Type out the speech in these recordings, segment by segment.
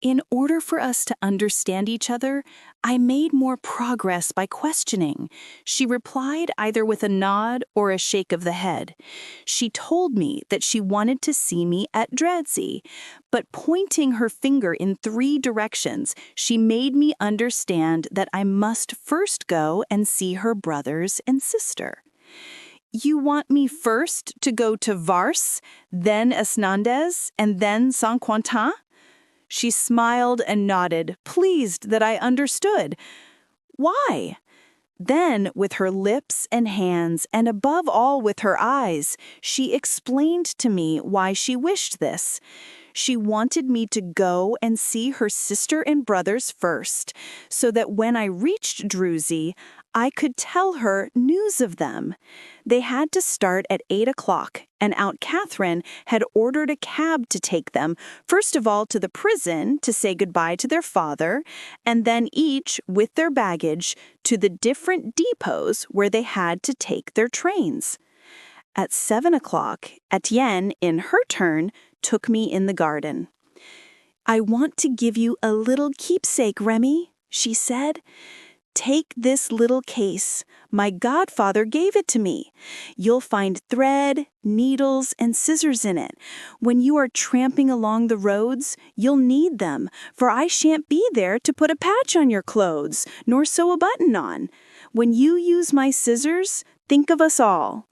In order for us to understand each other, I made more progress by questioning. She replied either with a nod or a shake of the head. She told me that she wanted to see me at Dreadsea, but pointing her finger in 3 directions, she made me understand that I must first go and see her brothers and sister. You want me first to go to Vars, then Esnandes, and then Saint-Quentin? She smiled and nodded, pleased that I understood. Why? Then, with her lips and hands, and above all with her eyes, she explained to me why she wished this. She wanted me to go and see her sister and brothers first, so that when I reached Dreadsea, I could tell her news of them. They had to start at 8 o'clock, and Aunt Catherine had ordered a cab to take them, first of all to the prison to say goodbye to their father, and then each, with their baggage, to the different depots where they had to take their trains. At 7 o'clock, Etienne, in her turn, took me in the garden. I want to give you a little keepsake, Rémi, she said. Take this little case. My godfather gave it to me. You'll find thread, needles, and scissors in it. When you are tramping along the roads, you'll need them, for I shan't be there to put a patch on your clothes, nor sew a button on. When you use my scissors, think of us all.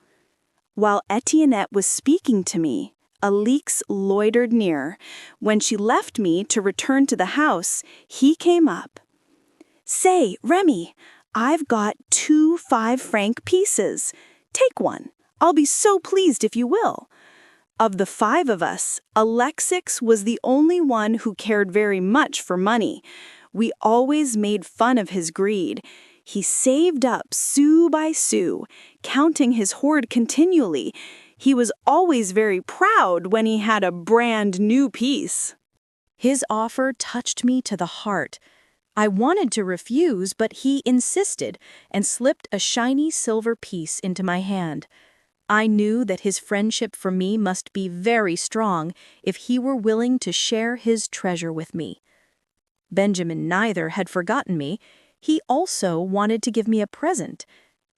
While Etiennette was speaking to me, Alix loitered near. When she left me to return to the house, he came up. Say, Rémi, I've got 2 5-franc pieces. Take one. I'll be so pleased if you will. Of the 5 of us, Alexix was the only one who cared very much for money. We always made fun of his greed. He saved up sou by sou, counting his hoard continually. He was always very proud when he had a brand new piece. His offer touched me to the heart. I wanted to refuse, but he insisted and slipped a shiny silver piece into my hand. I knew that his friendship for me must be very strong if he were willing to share his treasure with me. Benjamin neither had forgotten me. He also wanted to give me a present.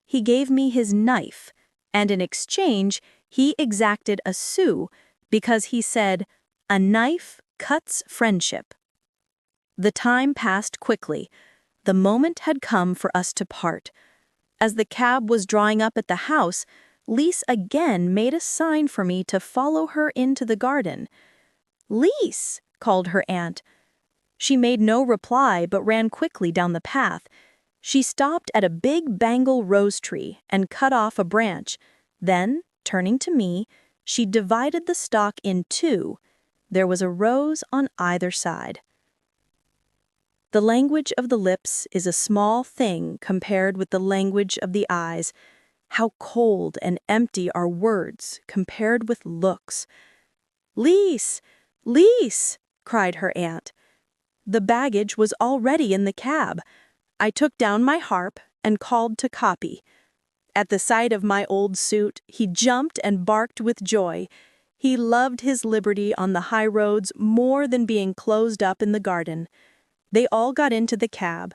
He gave me his knife, and in exchange, he exacted a sou because he said, "A knife cuts friendship." The time passed quickly. The moment had come for us to part. As the cab was drawing up at the house, Lise again made a sign for me to follow her into the garden. "Lise!" called her aunt. She made no reply but ran quickly down the path. She stopped at a big Bengal rose tree and cut off a branch. Then, turning to me, she divided the stalk in 2. There was a rose on either side. The language of the lips is a small thing compared with the language of the eyes. How cold and empty are words compared with looks. "Lise! Lise!" cried her aunt. The baggage was already in the cab. I took down my harp and called to Capi. At the sight of my old suit, he jumped and barked with joy. He loved his liberty on the high roads more than being closed up in the garden. They all got into the cab.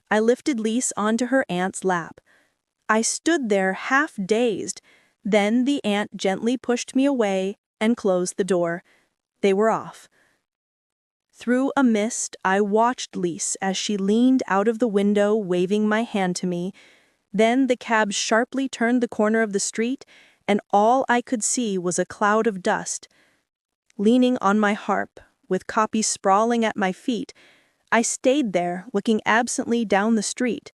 I lifted Lise onto her aunt's lap. I stood there half dazed. Then the aunt gently pushed me away and closed the door. They were off. Through a mist, I watched Lise as she leaned out of the window waving my hand to me. Then the cab sharply turned the corner of the street, and all I could see was a cloud of dust. Leaning on my harp, with Capi sprawling at my feet, I stayed there, looking absently down the street.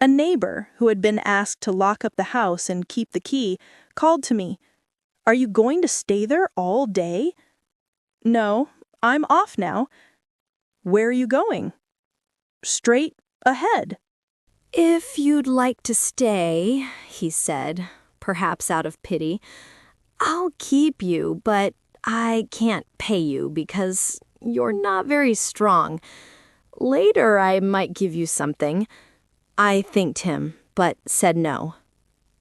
A neighbor, who had been asked to lock up the house and keep the key, called to me. "Are you going to stay there all day?" "No, I'm off now." "Where are you going?" "Straight ahead." "If you'd like to stay," he said, perhaps out of pity, "I'll keep you, but I can't pay you because you're not very strong. Later I might give you something." I thanked him, but said no.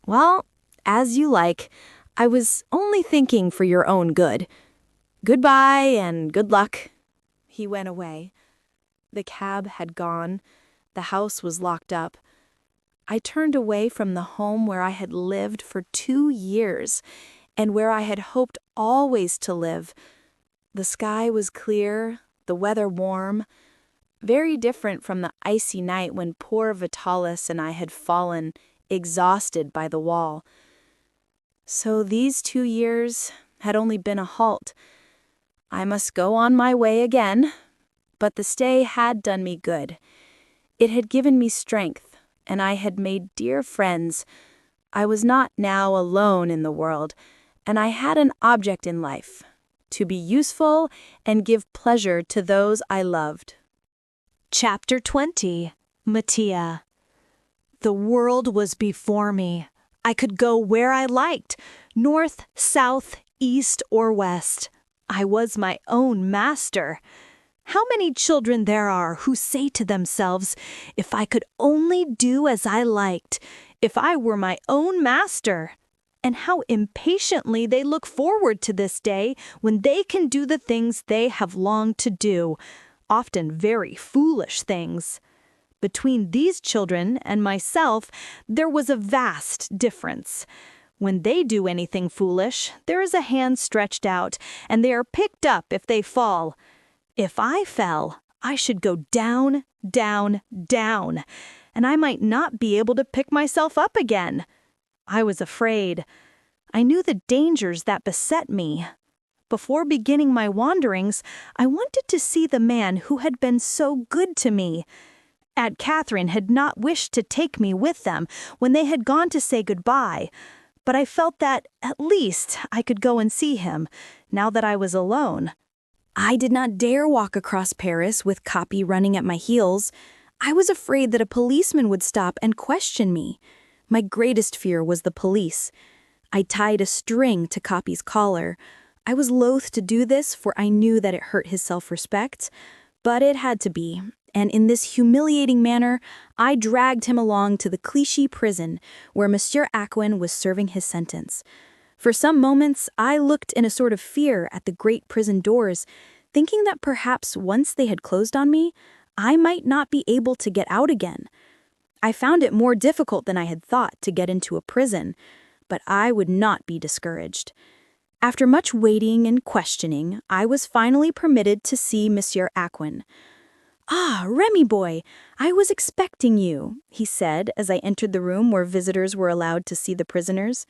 "Well, as you like. I was only thinking for your own good. Goodbye and good luck." he went away. The cab had gone. The house was locked up. I turned away from the home where I had lived for 2 years and where I had hoped always to live. The sky was clear, the weather warm, very different from the icy night when poor Vitalis and I had fallen, exhausted by the wall. So these 2 years had only been a halt. I must go on my way again, but the stay had done me good. It had given me strength, and I had made dear friends. I was not now alone in the world, and I had an object in life, to be useful and give pleasure to those I loved. Chapter 20. Mattia. The world was before me. I could go where I liked, north, south, east, or west. I was my own master. How many children there are who say to themselves, if I could only do as I liked, if I were my own master. And how impatiently they look forward to this day when they can do the things they have longed to do, often very foolish things. Between these children and myself, there was a vast difference. When they do anything foolish, there is a hand stretched out, and they are picked up if they fall. If I fell, I should go down, down, down, and I might not be able to pick myself up again. I was afraid. I knew the dangers that beset me. Before beginning my wanderings, I wanted to see the man who had been so good to me. Aunt Catherine had not wished to take me with them when they had gone to say goodbye, but I felt that, at least, I could go and see him, now that I was alone. I did not dare walk across Paris with Capi running at my heels. I was afraid that a policeman would stop and question me. My greatest fear was the police. I tied a string to Capi's collar. I was loath to do this, for I knew that it hurt his self-respect, but it had to be, and in this humiliating manner, I dragged him along to the Clichy prison, where Monsieur Aquin was serving his sentence. For some moments, I looked in a sort of fear at the great prison doors, thinking that perhaps once they had closed on me, I might not be able to get out again. I found it more difficult than I had thought to get into a prison, but I would not be discouraged. After much waiting and questioning, I was finally permitted to see Monsieur Aquin. "Ah, Rémi boy, I was expecting you," he said as I entered the room where visitors were allowed to see the prisoners.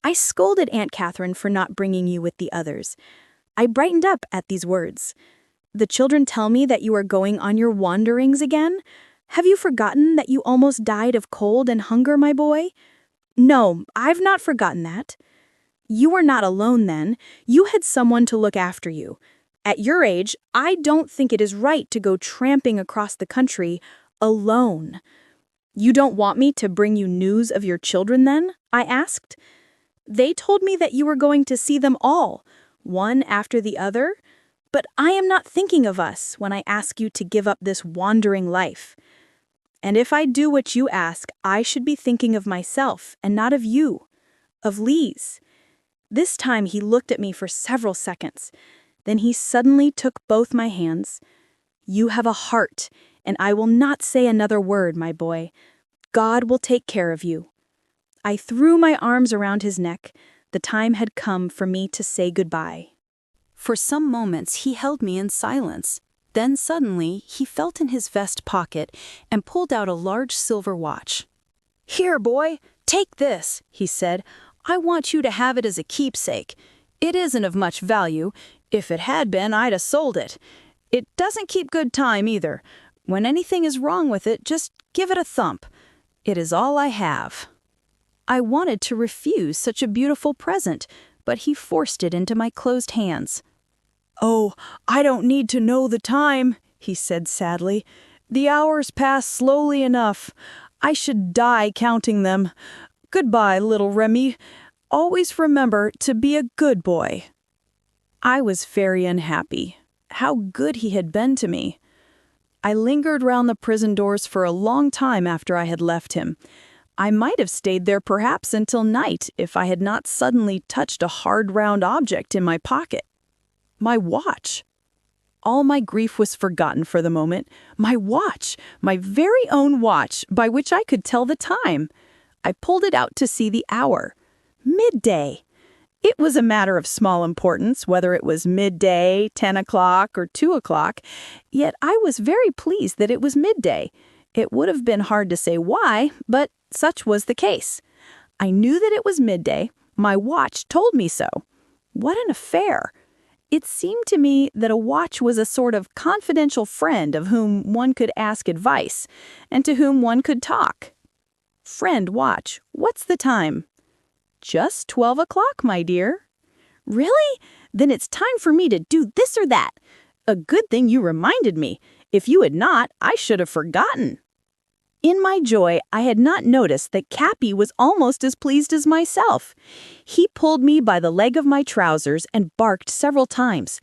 "I scolded Aunt Catherine for not bringing you with the others." I brightened up at these words. "The children tell me that you are going on your wanderings again? Have you forgotten that you almost died of cold and hunger, my boy?" "No, I've not forgotten that." "You were not alone then. You had someone to look after you. At your age, I don't think it is right to go tramping across the country alone." "You don't want me to bring you news of your children then?" I asked. "They told me that you were going to see them all, one after the other. But I am not thinking of us when I ask you to give up this wandering life. And if I do what you ask, I should be thinking of myself and not of you, of Lise." This time he looked at me for several seconds. Then he suddenly took both my hands. "You have a heart, and I will not say another word, my boy. God will take care of you." I threw my arms around his neck. The time had come for me to say goodbye. For some moments he held me in silence. Then suddenly he felt in his vest pocket and pulled out a large silver watch. "Here, boy, take this," he said. "I want you to have it as a keepsake. It isn't of much value. If it had been, I'd have sold it. It doesn't keep good time either. When anything is wrong with it, just give it a thump. It is all I have." I wanted to refuse such a beautiful present, but he forced it into my closed hands. "Oh, I don't need to know the time," he said sadly. "The hours pass slowly enough. I should die counting them. Goodbye, little Rémi. Always remember to be a good boy." I was very unhappy. How good he had been to me. I lingered round the prison doors for a long time after I had left him. I might have stayed there perhaps until night if I had not suddenly touched a hard round object in my pocket. My watch. all my grief was forgotten for the moment. My watch, my very own watch, by which I could tell the time. I pulled it out to see the hour. Midday. It was a matter of small importance whether it was midday, 10 o'clock, or 2 o'clock, yet I was very pleased that it was midday. It would have been hard to say why, but such was the case. I knew that it was midday. My watch told me so. What an affair! It seemed to me that a watch was a sort of confidential friend of whom one could ask advice, and to whom one could talk. Friend watch, what's the time? Just 12 o'clock, my dear. Really? Then it's time for me to do this or that. A good thing you reminded me. If you had not, I should have forgotten. In my joy, I had not noticed that Capi was almost as pleased as myself. He pulled me by the leg of my trousers and barked several times.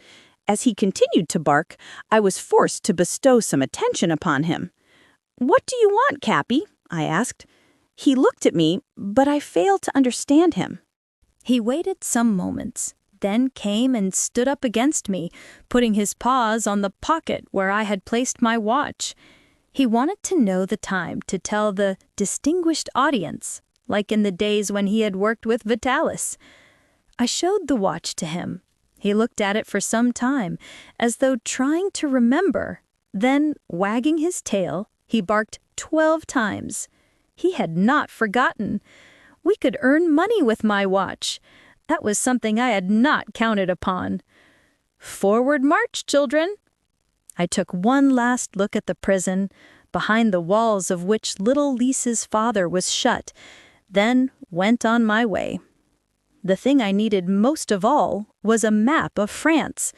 As he continued to bark, I was forced to bestow some attention upon him. "What do you want, Capi?" I asked. He looked at me, but I failed to understand him. He waited some moments, then came and stood up against me, putting his paws on the pocket where I had placed my watch. He wanted to know the time to tell the distinguished audience, like in the days when he had worked with Vitalis. I showed the watch to him. He looked at it for some time, as though trying to remember. Then, wagging his tail, he barked 12 times. He had not forgotten. We could earn money with my watch. That was something I had not counted upon. Forward march, children! I took one last look at the prison, behind the walls of which little Lisa's father was shut, then went on my way. The thing I needed most of all was a map of France.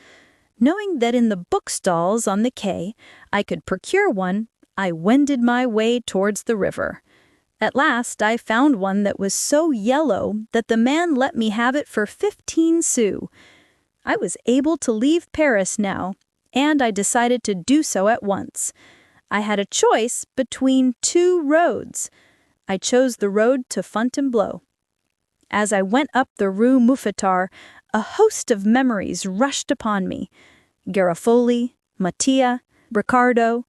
Knowing that in the bookstalls on the quay I could procure one, I wended my way towards the river. At last I found one that was so yellow that the man let me have it for 15 sous. I was able to leave Paris now, and I decided to do so at once. I had a choice between 2 roads. I chose the road to Fontainebleau. As I went up the Rue Mouffetard, a host of memories rushed upon me. Garofoli, Mattia, Ricardo,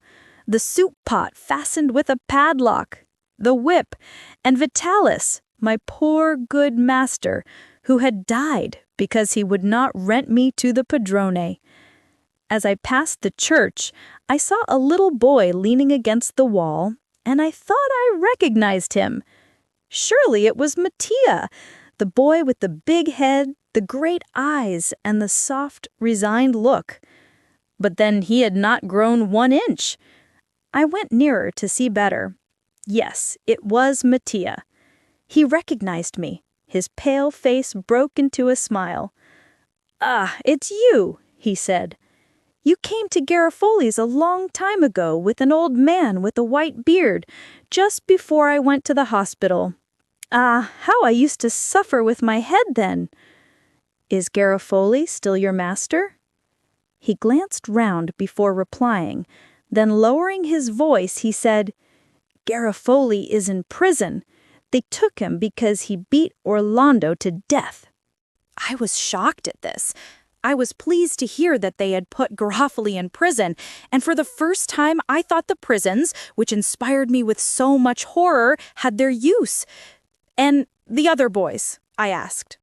the soup pot fastened with a padlock, the whip, and Vitalis, my poor good master, who had died because he would not rent me to the padrone. As I passed the church, I saw a little boy leaning against the wall, and I thought I recognized him. Surely it was Mattia, the boy with the big head, the great eyes, and the soft, resigned look. But then he had not grown 1 inch. I went nearer to see better. Yes, it was Mattia. He recognized me. His pale face broke into a smile. "Ah, it's you," he said. "You came to Garofoli's a long time ago with an old man with a white beard, just before I went to the hospital. Ah, how I used to suffer with my head then. Is Garofoli still your master?" He glanced round before replying. Then lowering his voice, he said, "Garofoli is in prison. They took him because he beat Orlando to death." I was shocked at this. I was pleased to hear that they had put Garofoli in prison, and for the first time I thought the prisons, which inspired me with so much horror, had their use. "And the other boys?" I asked.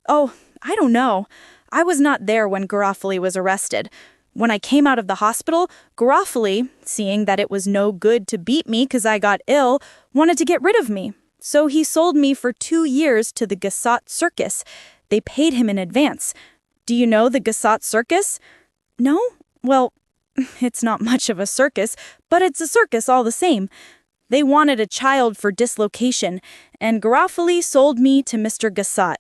"Oh, I don't know. I was not there when Garofoli was arrested. When I came out of the hospital, Garofoli, seeing that it was no good to beat me because I got ill, wanted to get rid of me. So he sold me for 2 years to the Gassot Circus. They paid him in advance. Do you know the Gassot Circus? No? Well, it's not much of a circus, but it's a circus all the same. They wanted a child for dislocation, and Garofoli sold me to Mr. Gassot.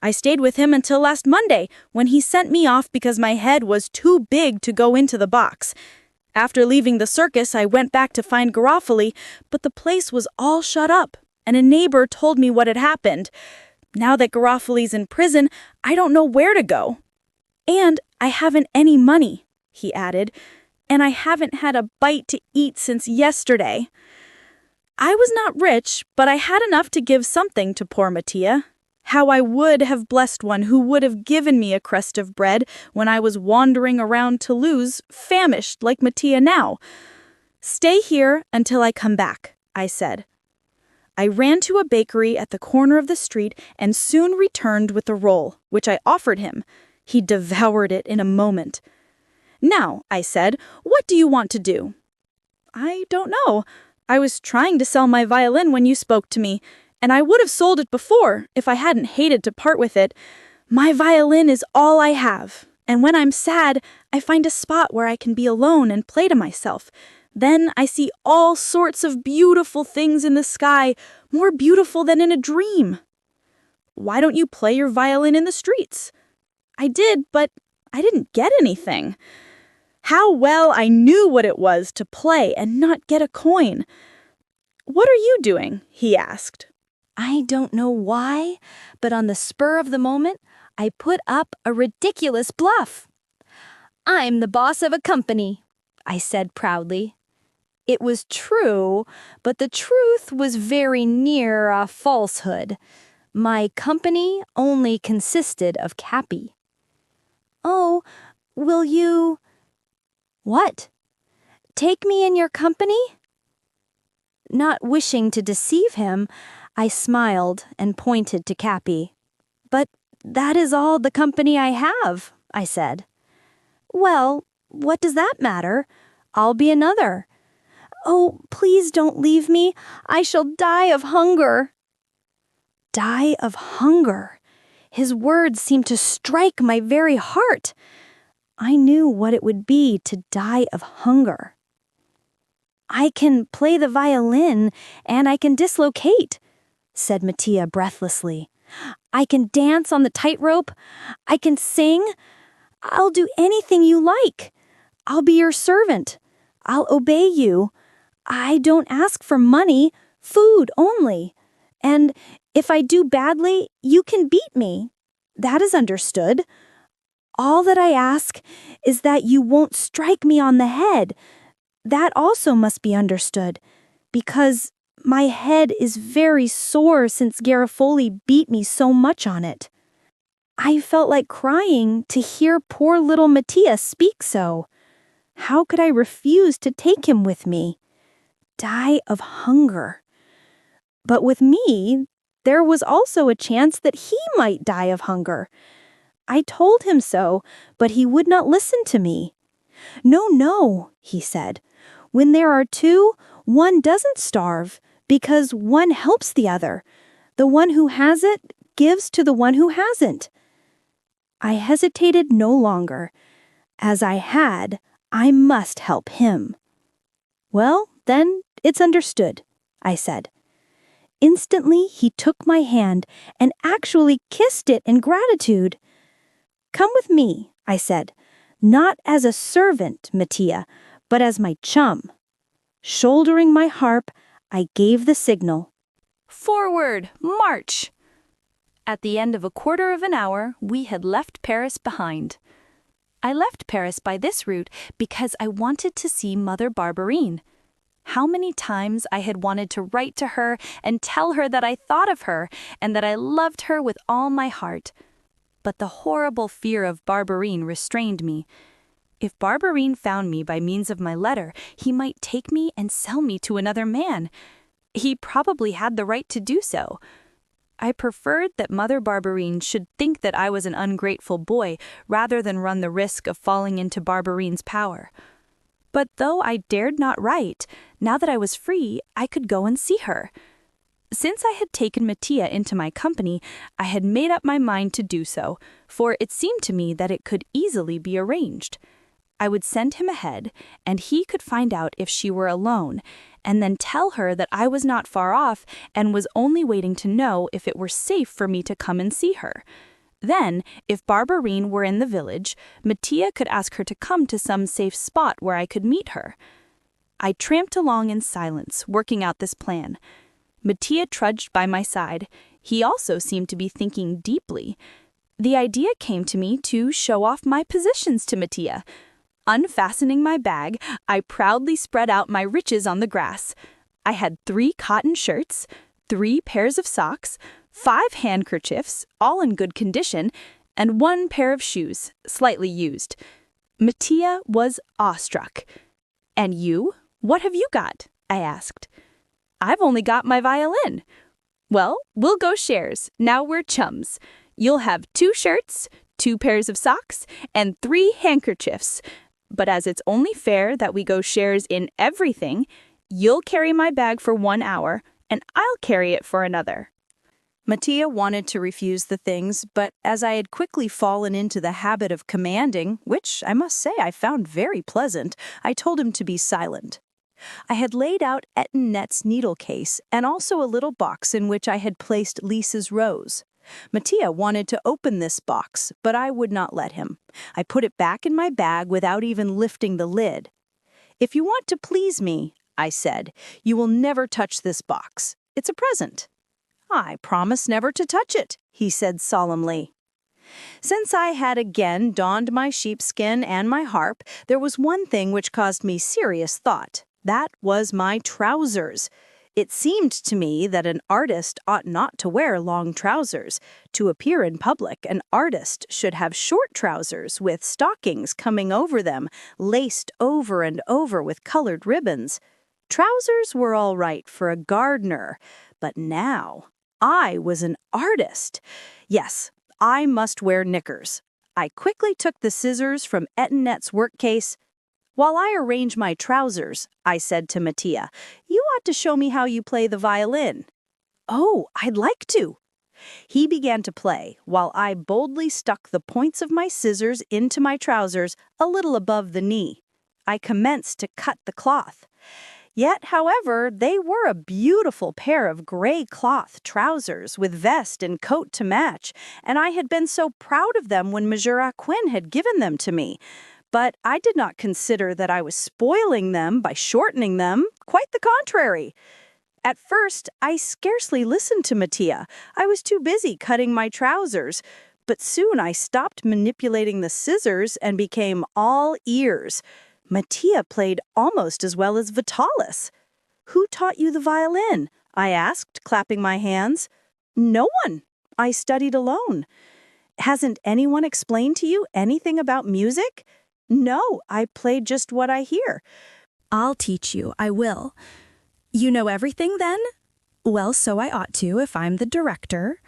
I stayed with him until last Monday, when he sent me off because my head was too big to go into the box. After leaving the circus, I went back to find Garofoli, but the place was all shut up, and a neighbor told me what had happened. Now that Garofoli's in prison, I don't know where to go. And I haven't any money," he added, "and I haven't had a bite to eat since yesterday." I was not rich, but I had enough to give something to poor Mattia. How I would have blessed one who would have given me a crust of bread when I was wandering around Toulouse, famished like Mattia now. "Stay here until I come back," I said. I ran to a bakery at the corner of the street and soon returned with a roll, which I offered him. He devoured it in a moment. "Now," I said, "what do you want to do?" "I don't know. I was trying to sell my violin when you spoke to me, and I would have sold it before if I hadn't hated to part with it. My violin is all I have, and when I'm sad, I find a spot where I can be alone and play to myself. Then I see all sorts of beautiful things in the sky, more beautiful than in a dream." "Why don't you play your violin in the streets?" "I did, but I didn't get anything." How well I knew what it was to play and not get a coin. "What are you doing?" he asked. I don't know why, but on the spur of the moment, I put up a ridiculous bluff. "I'm the boss of a company," I said proudly. It was true, but the truth was very near a falsehood. My company only consisted of Capi. "Oh, will you—" "What? Take me in your company?" Not wishing to deceive him, I smiled and pointed to Capi. "But that is all the company I have," I said. "Well, what does that matter? I'll be another." "Oh, please don't leave me. I shall die of hunger." Die of hunger. His words seemed to strike my very heart. I knew what it would be to die of hunger. "I can play the violin and I can dislocate," said Mattia breathlessly. "I can dance on the tightrope. I can sing. I'll do anything you like. I'll be your servant. I'll obey you. I don't ask for money, food only. And if I do badly, you can beat me. That is understood. All that I ask is that you won't strike me on the head. That also must be understood, because my head is very sore since Garofoli beat me so much on it." I felt like crying to hear poor little Mattia speak so. How could I refuse to take him with me? Die of hunger. But with me, there was also a chance that he might die of hunger. I told him so, but he would not listen to me. "No, no," he said. "When there are two, one doesn't starve, because one helps the other. The one who has it gives to the one who hasn't." I hesitated no longer. As I had, I must help him. "Well, then, it's understood," I said. Instantly, he took my hand and actually kissed it in gratitude. "Come with me," I said, "not as a servant, Mattia, but as my chum." Shouldering my harp, I gave the signal. "Forward, march!" At the end of a quarter of an hour, we had left Paris behind. I left Paris by this route because I wanted to see Mother Barberine. How many times I had wanted to write to her and tell her that I thought of her and that I loved her with all my heart. But the horrible fear of Barberine restrained me. If Barberine found me by means of my letter, he might take me and sell me to another man. He probably had the right to do so. I preferred that Mother Barberine should think that I was an ungrateful boy rather than run the risk of falling into Barberine's power. But though I dared not write, now that I was free, I could go and see her. Since I had taken Mattia into my company, I had made up my mind to do so, for it seemed to me that it could easily be arranged. I would send him ahead, and he could find out if she were alone, and then tell her that I was not far off and was only waiting to know if it were safe for me to come and see her. Then, if Barberine were in the village, Mattia could ask her to come to some safe spot where I could meet her. I tramped along in silence, working out this plan. Mattia trudged by my side. He also seemed to be thinking deeply. The idea came to me to show off my possessions to Mattia. Unfastening my bag, I proudly spread out my riches on the grass. I had 3 cotton shirts, 3 pairs of socks, 5 handkerchiefs, all in good condition, and 1 pair of shoes, slightly used. Mattia was awestruck. "And you? What have you got?" I asked. "I've only got my violin." "Well, we'll go shares. Now we're chums. You'll have 2 shirts, 2 pairs of socks, and 3 handkerchiefs. But as it's only fair that we go shares in everything, you'll carry my bag for 1 hour, and I'll carry it for another." Mattia wanted to refuse the things, but as I had quickly fallen into the habit of commanding, which I must say I found very pleasant, I told him to be silent. I had laid out Etiennette's needle case and also a little box in which I had placed Lisa's rose. Mattia wanted to open this box, but I would not let him. I put it back in my bag without even lifting the lid. "If you want to please me," I said, "you will never touch this box. It's a present." "I promise never to touch it," he said solemnly. Since I had again donned my sheepskin and my harp, there was one thing which caused me serious thought. That was my trousers. It seemed to me that an artist ought not to wear long trousers. To appear in public, an artist should have short trousers with stockings coming over them, laced over and over with colored ribbons. Trousers were all right for a gardener, but now I was an artist. Yes, I must wear knickers. I quickly took the scissors from Etiennette's work case. "While I arrange my trousers," I said to Mattia, "you ought to show me how you play the violin." "Oh, I'd like to." He began to play, while I boldly stuck the points of my scissors into my trousers a little above the knee. I commenced to cut the cloth. Yet, however, they were a beautiful pair of gray cloth trousers with vest and coat to match, and I had been so proud of them when Monsieur Aquin had given them to me. But I did not consider that I was spoiling them by shortening them. Quite the contrary. At first, I scarcely listened to Mattia. I was too busy cutting my trousers. But soon I stopped manipulating the scissors and became all ears. Mattia played almost as well as Vitalis. "Who taught you the violin?" I asked, clapping my hands. "No one. I studied alone." "Hasn't anyone explained to you anything about music?" "No, I played just what I hear." "I'll teach you, I will." "You know everything, then?" "Well, so I ought to, if I'm the director."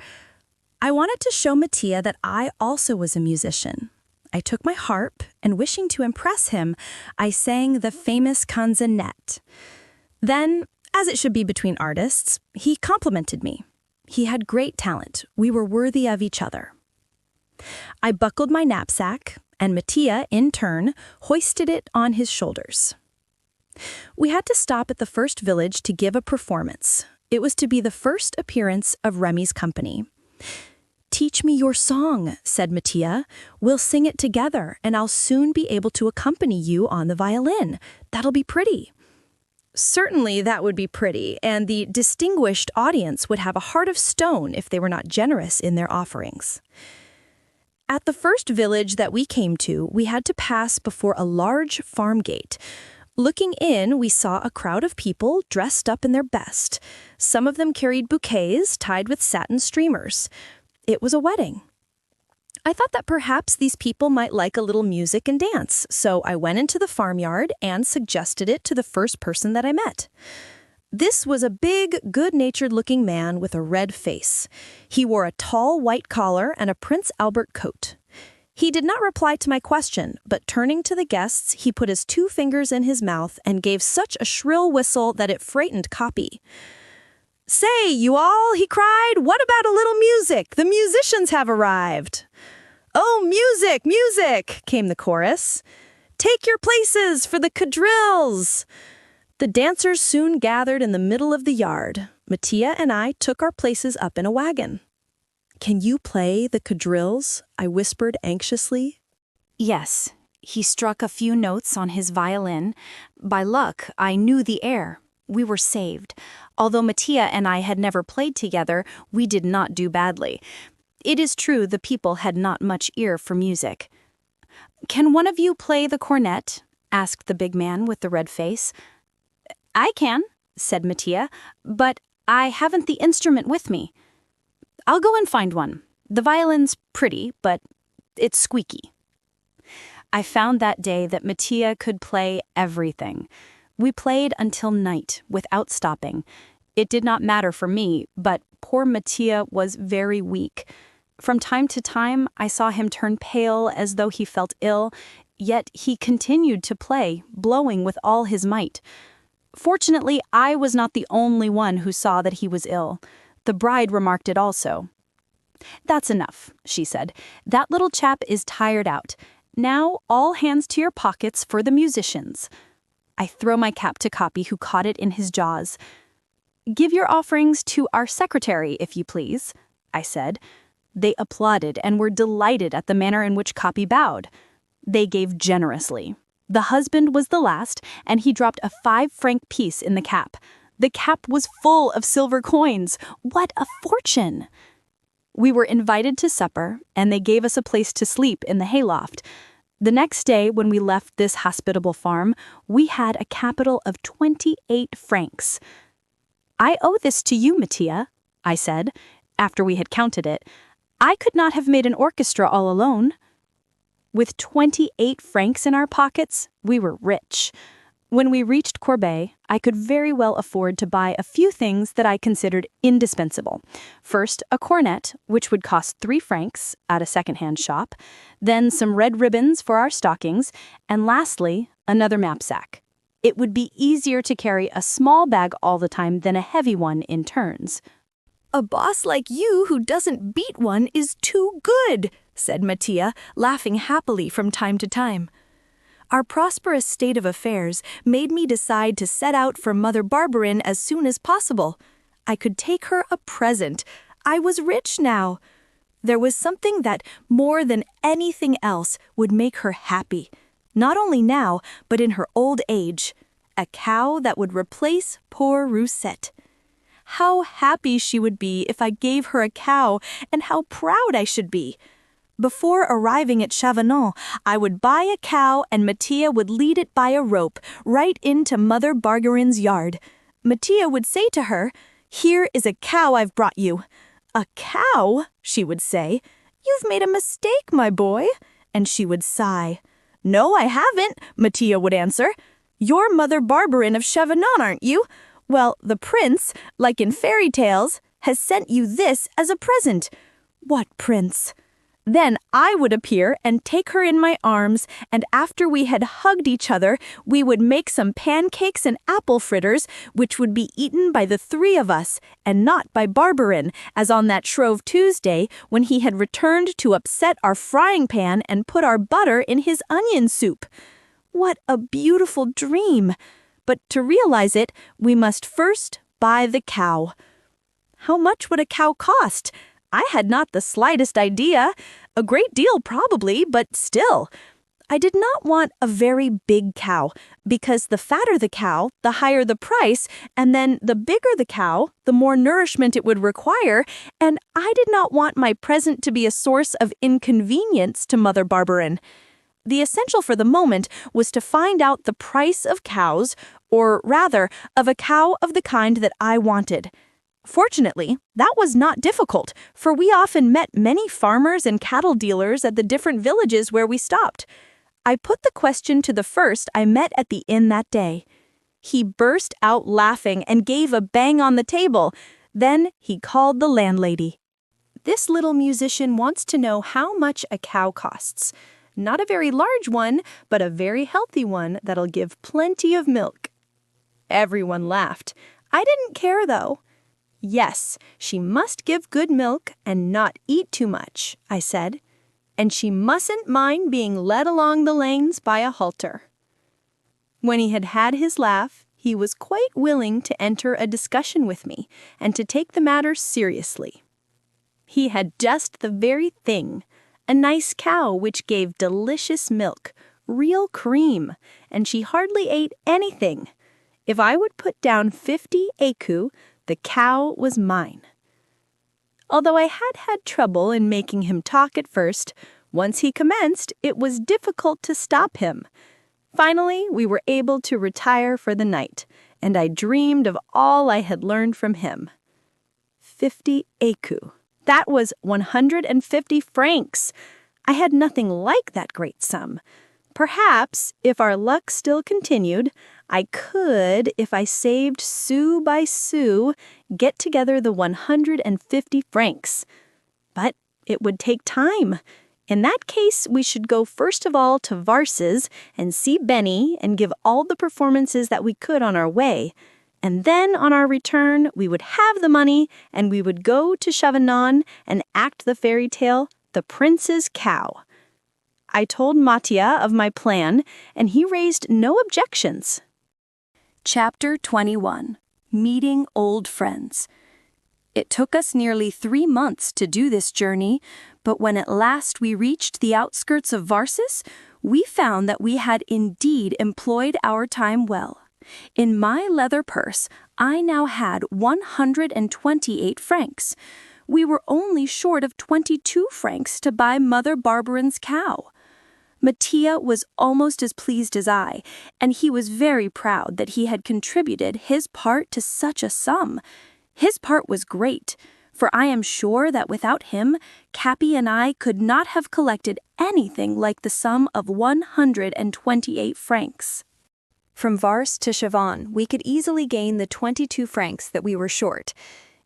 I wanted to show Mattia that I also was a musician. I took my harp, and wishing to impress him, I sang the famous canzonette. Then, as it should be between artists, he complimented me. He had great talent. We were worthy of each other. I buckled my knapsack, and Mattia, in turn, hoisted it on his shoulders. We had to stop at the first village to give a performance. It was to be the first appearance of Rémi's company. "Teach me your song," said Mattia. "We'll sing it together, and I'll soon be able to accompany you on the violin. That'll be pretty." Certainly that would be pretty, and the distinguished audience would have a heart of stone if they were not generous in their offerings. At the first village that we came to, we had to pass before a large farm gate. Looking in, we saw a crowd of people dressed up in their best. Some of them carried bouquets tied with satin streamers. It was a wedding. I thought that perhaps these people might like a little music and dance, so I went into the farmyard and suggested it to the first person that I met. This was a big, good-natured-looking man with a red face. He wore a tall white collar and a Prince Albert coat. He did not reply to my question, but turning to the guests, he put his 2 fingers in his mouth and gave such a shrill whistle that it frightened Capi. "Say, you all," he cried, "what about a little music? The musicians have arrived." "Oh, music, music," came the chorus. "Take your places for the quadrilles." The dancers soon gathered in the middle of the yard. Mattia and I took our places up in a wagon. "Can you play the quadrilles?" I whispered anxiously. Yes, he struck a few notes on his violin. By luck, I knew the air. We were saved. Although Mattia and I had never played together, we did not do badly. It is true the people had not much ear for music. "Can one of you play the cornet?" asked the big man with the red face. "I can," said Mattia, "but I haven't the instrument with me." I'll go and find one. The violin's pretty, but it's squeaky. I found that day that Mattia could play everything. We played until night, without stopping. It did not matter for me, but poor Mattia was very weak. From time to time, I saw him turn pale as though he felt ill, yet he continued to play, blowing with all his might. Fortunately, I was not the only one who saw that he was ill. The bride remarked it also. "That's enough," she said. "That little chap is tired out. Now, all hands to your pockets for the musicians." I throw my cap to Capi, who caught it in his jaws. "Give your offerings to our secretary, if you please," I said. They applauded and were delighted at the manner in which Capi bowed. They gave generously. The husband was the last, and he dropped a 5-franc piece in the cap. The cap was full of silver coins. What a fortune! We were invited to supper, and they gave us a place to sleep in the hayloft. The next day, when we left this hospitable farm, we had a capital of 28 francs. "I owe this to you, Mattia," I said, after we had counted it. "I could not have made an orchestra all alone." With 28 francs in our pockets, we were rich. When we reached Corbeil, I could very well afford to buy a few things that I considered indispensable. First, a cornet, which would cost 3 francs at a second-hand shop, then some red ribbons for our stockings, and lastly, another knapsack. It would be easier to carry a small bag all the time than a heavy one in turns. "A boss like you who doesn't beat one is too good," said Mattia, laughing happily from time to time. Our prosperous state of affairs made me decide to set out for Mother Barberin as soon as possible. I could take her a present. I was rich now. There was something that, more than anything else, would make her happy. Not only now, but in her old age. A cow that would replace poor Roussette. How happy she would be if I gave her a cow, and how proud I should be. Before arriving at Chavanon, I would buy a cow and Mattia would lead it by a rope right into Mother Bargerin's yard. Mattia would say to her, "Here is a cow I've brought you." "A cow?" she would say. "You've made a mistake, my boy." And she would sigh. "No, I haven't," Mattia would answer. "You're Mother Barberin of Chavanon, aren't you? Well, the prince, like in fairy tales, has sent you this as a present." "What prince?" Then I would appear and take her in my arms, and after we had hugged each other, we would make some pancakes and apple fritters, which would be eaten by the 3 of us, and not by Barberin, as on that Shrove Tuesday, when he had returned to upset our frying pan and put our butter in his onion soup. What a beautiful dream! But to realize it, we must first buy the cow. How much would a cow cost? I had not the slightest idea. A great deal probably, but still. I did not want a very big cow, because the fatter the cow, the higher the price, and then the bigger the cow, the more nourishment it would require, and I did not want my present to be a source of inconvenience to Mother Barberin. The essential for the moment was to find out the price of cows, or rather, of a cow of the kind that I wanted. Fortunately, that was not difficult, for we often met many farmers and cattle dealers at the different villages where we stopped. I put the question to the first I met at the inn that day. He burst out laughing and gave a bang on the table. Then he called the landlady. "This little musician wants to know how much a cow costs. Not a very large one, but a very healthy one that'll give plenty of milk." Everyone laughed. I didn't care, though. "Yes, she must give good milk and not eat too much," I said. "And she mustn't mind being led along the lanes by a halter." When he had had his laugh, he was quite willing to enter a discussion with me and to take the matter seriously. He had just the very thing, a nice cow which gave delicious milk, real cream, and she hardly ate anything. If I would put down 50 écus, the cow was mine. Although I had had trouble in making him talk at first, once he commenced, it was difficult to stop him. Finally, we were able to retire for the night, and I dreamed of all I had learned from him. 50 écus, That was 150 francs. I had nothing like that great sum. Perhaps, if our luck still continued, I could, if I saved sou by sou, get together the 150 francs. But it would take time. In that case, we should go first of all to Varses and see Benny and give all the performances that we could on our way. And then on our return, we would have the money and we would go to Chavanon and act the fairy tale, The Prince's Cow. I told Mattia of my plan, and he raised no objections. Chapter 21. Meeting Old Friends. It took us nearly 3 months to do this journey, but when at last we reached the outskirts of Varses, we found that we had indeed employed our time well. In my leather purse, I now had 128 francs. We were only short of 22 francs to buy Mother Barberin's cow. Mattia was almost as pleased as I, and he was very proud that he had contributed his part to such a sum. His part was great, for I am sure that without him, Capi and I could not have collected anything like the sum of 128 francs. From Vars to Chavannes, we could easily gain the 22 francs that we were short.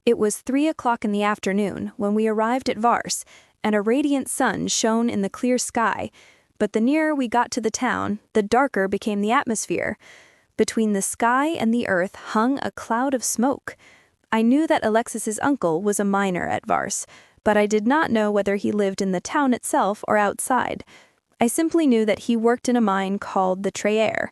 It was 3 o'clock in the afternoon when we arrived at Vars, and a radiant sun shone in the clear sky. But the nearer we got to the town, the darker became the atmosphere. Between the sky and the earth hung a cloud of smoke. I knew that Alexis's uncle was a miner at Vars, but I did not know whether he lived in the town itself or outside. I simply knew that he worked in a mine called the Treyer.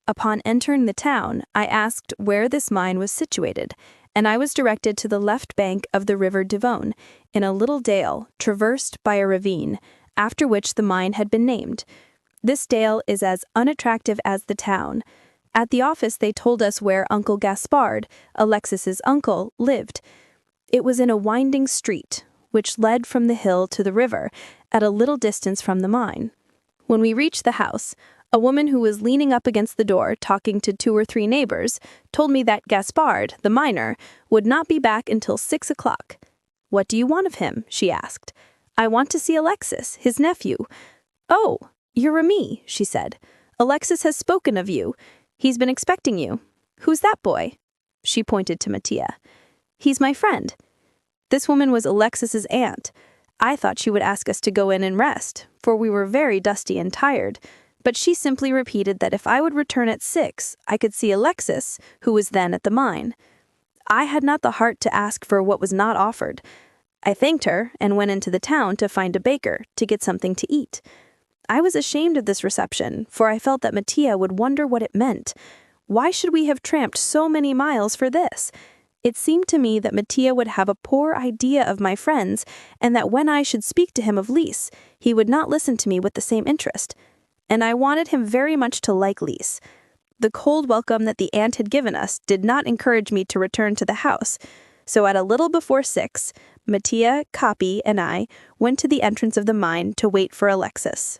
Upon entering the town, I asked where this mine was situated, and I was directed to the left bank of the river Divonne, in a little dale, traversed by a ravine, after which the mine had been named. This dale is as unattractive as the town. At the office they told us where Uncle Gaspard, Alexis's uncle, lived. It was in a winding street, which led from the hill to the river, at a little distance from the mine. When we reached the house, a woman who was leaning up against the door talking to 2 or 3 neighbors told me that Gaspard, the miner, would not be back until 6 o'clock. "What do you want of him?" she asked. "I want to see Alexis, his nephew." "Oh, you're Rémi," she said. "Alexis has spoken of you. He's been expecting you. Who's that boy?" She pointed to Mattia. "He's my friend." This woman was Alexis's aunt. I thought she would ask us to go in and rest, for we were very dusty and tired, but she simply repeated that if I would return at 6, I could see Alexis, who was then at the mine. I had not the heart to ask for what was not offered. I thanked her and went into the town to find a baker to get something to eat. I was ashamed of this reception, for I felt that Mattia would wonder what it meant. Why should we have tramped so many miles for this? It seemed to me that Mattia would have a poor idea of my friends, and that when I should speak to him of Lise, he would not listen to me with the same interest. And I wanted him very much to like Lise. The cold welcome that the aunt had given us did not encourage me to return to the house, so at a little before 6, Mattia, Capi, and I went to the entrance of the mine to wait for Alexis.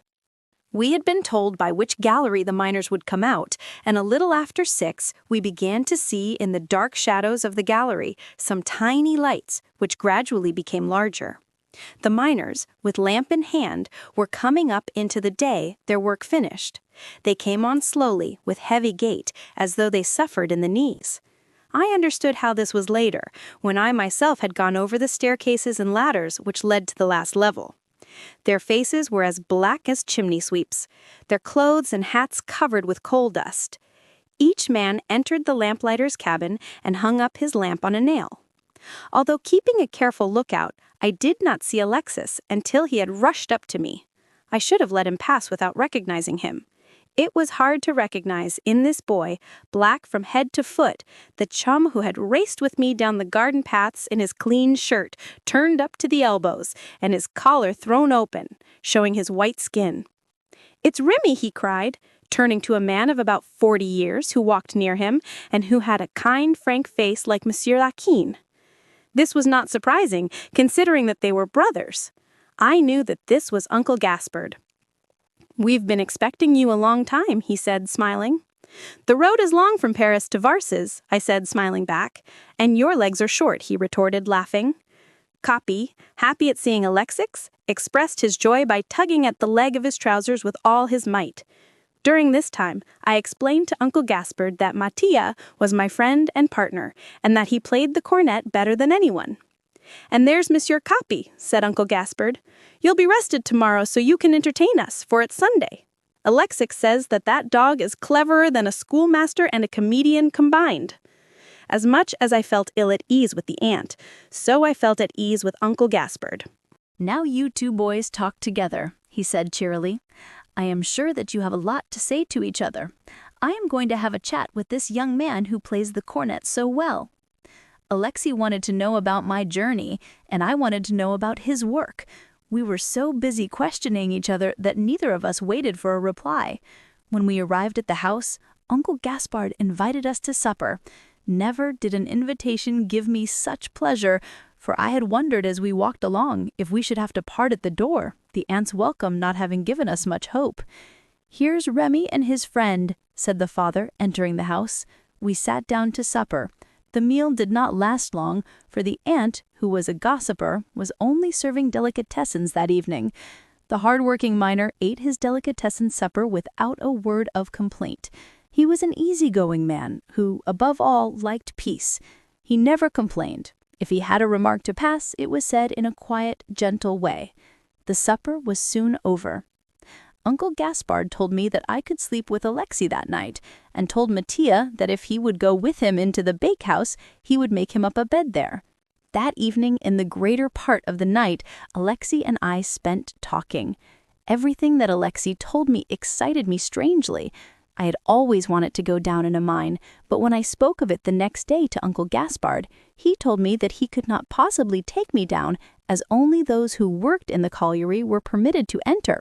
We had been told by which gallery the miners would come out, and a little after 6, we began to see in the dark shadows of the gallery some tiny lights, which gradually became larger. The miners, with lamp in hand, were coming up into the day, their work finished. They came on slowly, with heavy gait, as though they suffered in the knees. I understood how this was later, when I myself had gone over the staircases and ladders which led to the last level. Their faces were as black as chimney sweeps, their clothes and hats covered with coal dust. Each man entered the lamplighter's cabin and hung up his lamp on a nail. Although keeping a careful lookout, I did not see Alexis until he had rushed up to me. I should have let him pass without recognizing him. It was hard to recognize in this boy, black from head to foot, the chum who had raced with me down the garden paths in his clean shirt, turned up to the elbows, and his collar thrown open, showing his white skin. "It's Rémi," he cried, turning to a man of about 40 years who walked near him and who had a kind, frank face like Monsieur Laquine. This was not surprising, considering that they were brothers. I knew that this was Uncle Gaspard. "We've been expecting you a long time," he said, smiling. "The road is long from Paris to Varses," I said, smiling back. "And your legs are short," he retorted, laughing. Capi, happy at seeing Alexix, expressed his joy by tugging at the leg of his trousers with all his might. During this time, I explained to Uncle Gaspard that Mattia was my friend and partner, and that he played the cornet better than anyone. "And there's Monsieur Capi," said Uncle Gaspard. "You'll be rested tomorrow so you can entertain us, for it's Sunday. Alexix says that dog is cleverer than a schoolmaster and a comedian combined." As much as I felt ill at ease with the aunt, so I felt at ease with Uncle Gaspard. "Now you two boys talk together," he said cheerily. "I am sure that you have a lot to say to each other. I am going to have a chat with this young man who plays the cornet so well." Alexi wanted to know about my journey, and I wanted to know about his work. We were so busy questioning each other that neither of us waited for a reply. When we arrived at the house, Uncle Gaspard invited us to supper. Never did an invitation give me such pleasure, for I had wondered as we walked along if we should have to part at the door, the aunt's welcome not having given us much hope. "Here's Rémi and his friend," said the father, entering the house. We sat down to supper. The meal did not last long, for the aunt, who was a gossiper, was only serving delicatessens that evening. The hard-working miner ate his delicatessen supper without a word of complaint. He was an easy-going man who, above all, liked peace. He never complained. If he had a remark to pass, it was said in a quiet, gentle way. The supper was soon over. Uncle Gaspard told me that I could sleep with Alexi that night, and told Mattia that if he would go with him into the bakehouse, he would make him up a bed there. That evening, in the greater part of the night, Alexi and I spent talking. Everything that Alexi told me excited me strangely. I had always wanted to go down in a mine, but when I spoke of it the next day to Uncle Gaspard, he told me that he could not possibly take me down, as only those who worked in the colliery were permitted to enter.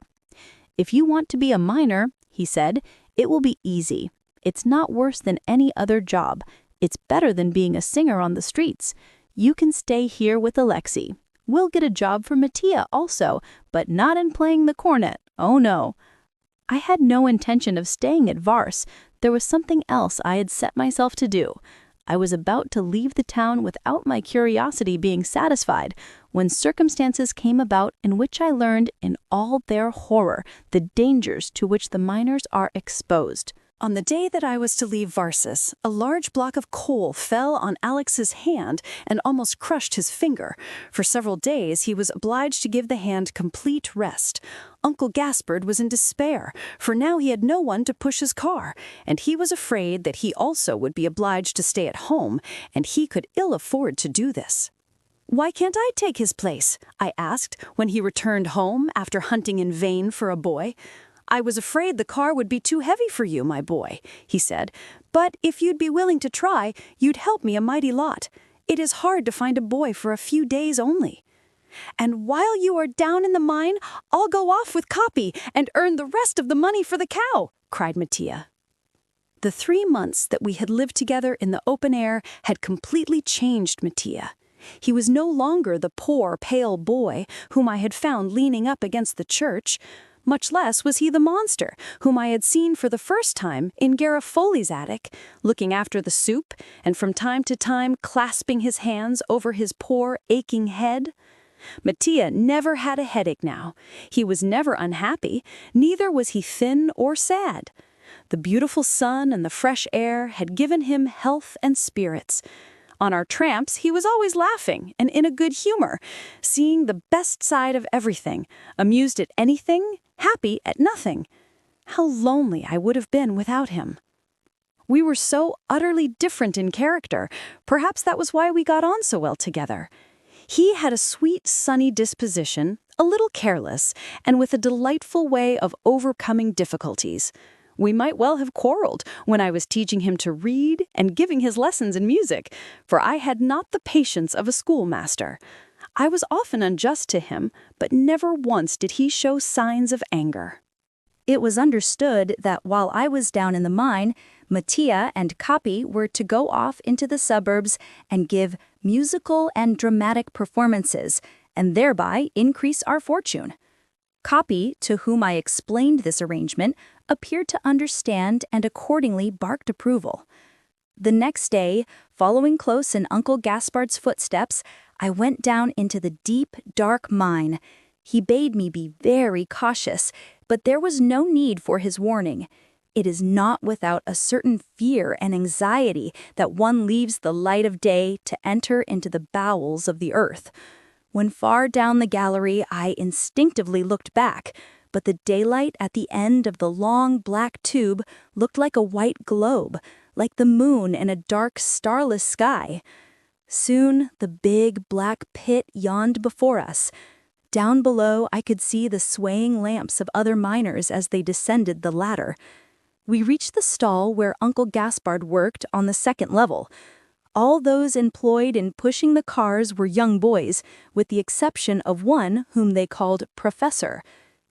"If you want to be a miner," he said, "it will be easy. It's not worse than any other job. It's better than being a singer on the streets. You can stay here with Alexi. We'll get a job for Mattia also, but not in playing the cornet. Oh no." I had no intention of staying at Vars. There was something else I had set myself to do. I was about to leave the town without my curiosity being satisfied, when circumstances came about in which I learned in all their horror the dangers to which the miners are exposed. On the day that I was to leave Varsus, a large block of coal fell on Alex's hand and almost crushed his finger. For several days, he was obliged to give the hand complete rest. Uncle Gaspard was in despair, for now he had no one to push his car, and he was afraid that he also would be obliged to stay at home, and he could ill afford to do this. "Why can't I take his place?" I asked when he returned home after hunting in vain for a boy. "I was afraid the car would be too heavy for you, my boy," he said. "But if you'd be willing to try, you'd help me a mighty lot. It is hard to find a boy for a few days only." "And while you are down in the mine, I'll go off with Capi and earn the rest of the money for the cow," cried Mattia. The 3 months that we had lived together in the open air had completely changed Mattia. He was no longer the poor, pale boy whom I had found leaning up against the church. Much less was he the monster whom I had seen for the first time in Garofoli's attic, looking after the soup and from time to time clasping his hands over his poor, aching head. Mattia never had a headache now. He was never unhappy, neither was he thin or sad. The beautiful sun and the fresh air had given him health and spirits. On our tramps, he was always laughing and in a good humor, seeing the best side of everything, amused at anything, happy at nothing. How lonely I would have been without him. We were so utterly different in character. Perhaps that was why we got on so well together. He had a sweet, sunny disposition, a little careless, and with a delightful way of overcoming difficulties. We might well have quarreled when I was teaching him to read and giving his lessons in music, for I had not the patience of a schoolmaster. I was often unjust to him, but never once did he show signs of anger. It was understood that while I was down in the mine, Mattia and Capi were to go off into the suburbs and give musical and dramatic performances, and thereby increase our fortune. Capi, to whom I explained this arrangement, appeared to understand and accordingly barked approval. The next day, following close in Uncle Gaspard's footsteps, I went down into the deep, dark mine. He bade me be very cautious, but there was no need for his warning. It is not without a certain fear and anxiety that one leaves the light of day to enter into the bowels of the earth. When far down the gallery, I instinctively looked back, but the daylight at the end of the long black tube looked like a white globe, like the moon in a dark, starless sky. Soon, the big black pit yawned before us. Down below, I could see the swaying lamps of other miners as they descended the ladder. We reached the stall where Uncle Gaspard worked on the second level. All those employed in pushing the cars were young boys, with the exception of one whom they called Professor.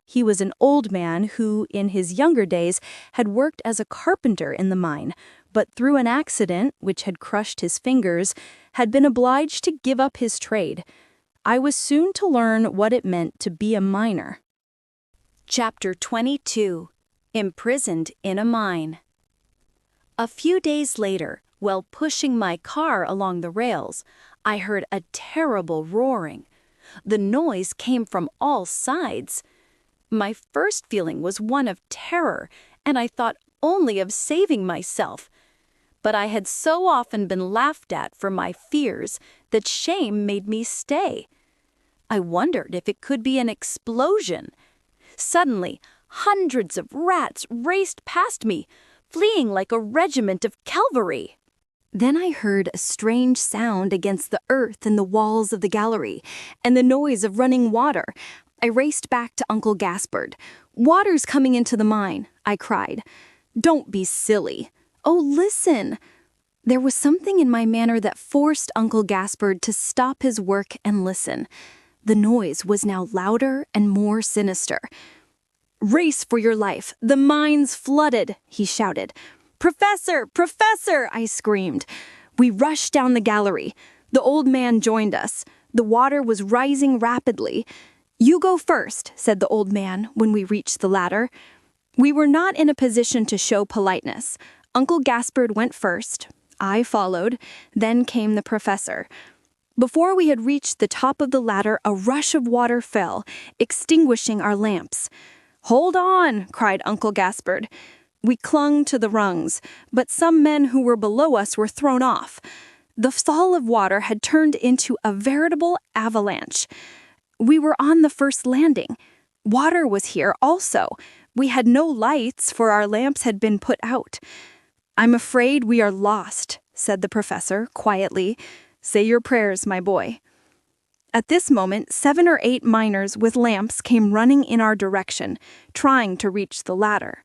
He was an old man who, in his younger days, had worked as a carpenter in the mine, but through an accident, which had crushed his fingers, had been obliged to give up his trade. I was soon to learn what it meant to be a miner. Chapter 22. Imprisoned in a Mine. A few days later, while pushing my car along the rails, I heard a terrible roaring. The noise came from all sides. My first feeling was one of terror, and I thought only of saving myself. But I had so often been laughed at for my fears that shame made me stay. I wondered if it could be an explosion. Suddenly, hundreds of rats raced past me, fleeing like a regiment of cavalry. Then I heard a strange sound against the earth and the walls of the gallery, and the noise of running water. I raced back to Uncle Gaspard. "Water's coming into the mine," I cried. "Don't be silly. Oh, listen." There was something in my manner that forced Uncle Gaspard to stop his work and listen. The noise was now louder and more sinister. "Race for your life. The mine's flooded," he shouted. "Professor! Professor!" I screamed. We rushed down the gallery. The old man joined us. The water was rising rapidly. "You go first," said the old man when we reached the ladder. We were not in a position to show politeness. Uncle Gaspard went first. I followed. Then came the professor. Before we had reached the top of the ladder, a rush of water fell, extinguishing our lamps. "Hold on!" cried Uncle Gaspard. We clung to the rungs, but some men who were below us were thrown off. The fall of water had turned into a veritable avalanche. We were on the first landing. Water was here also. We had no lights, for our lamps had been put out. "I'm afraid we are lost," said the professor quietly. "Say your prayers, my boy." At this moment, 7 or 8 miners with lamps came running in our direction, trying to reach the ladder.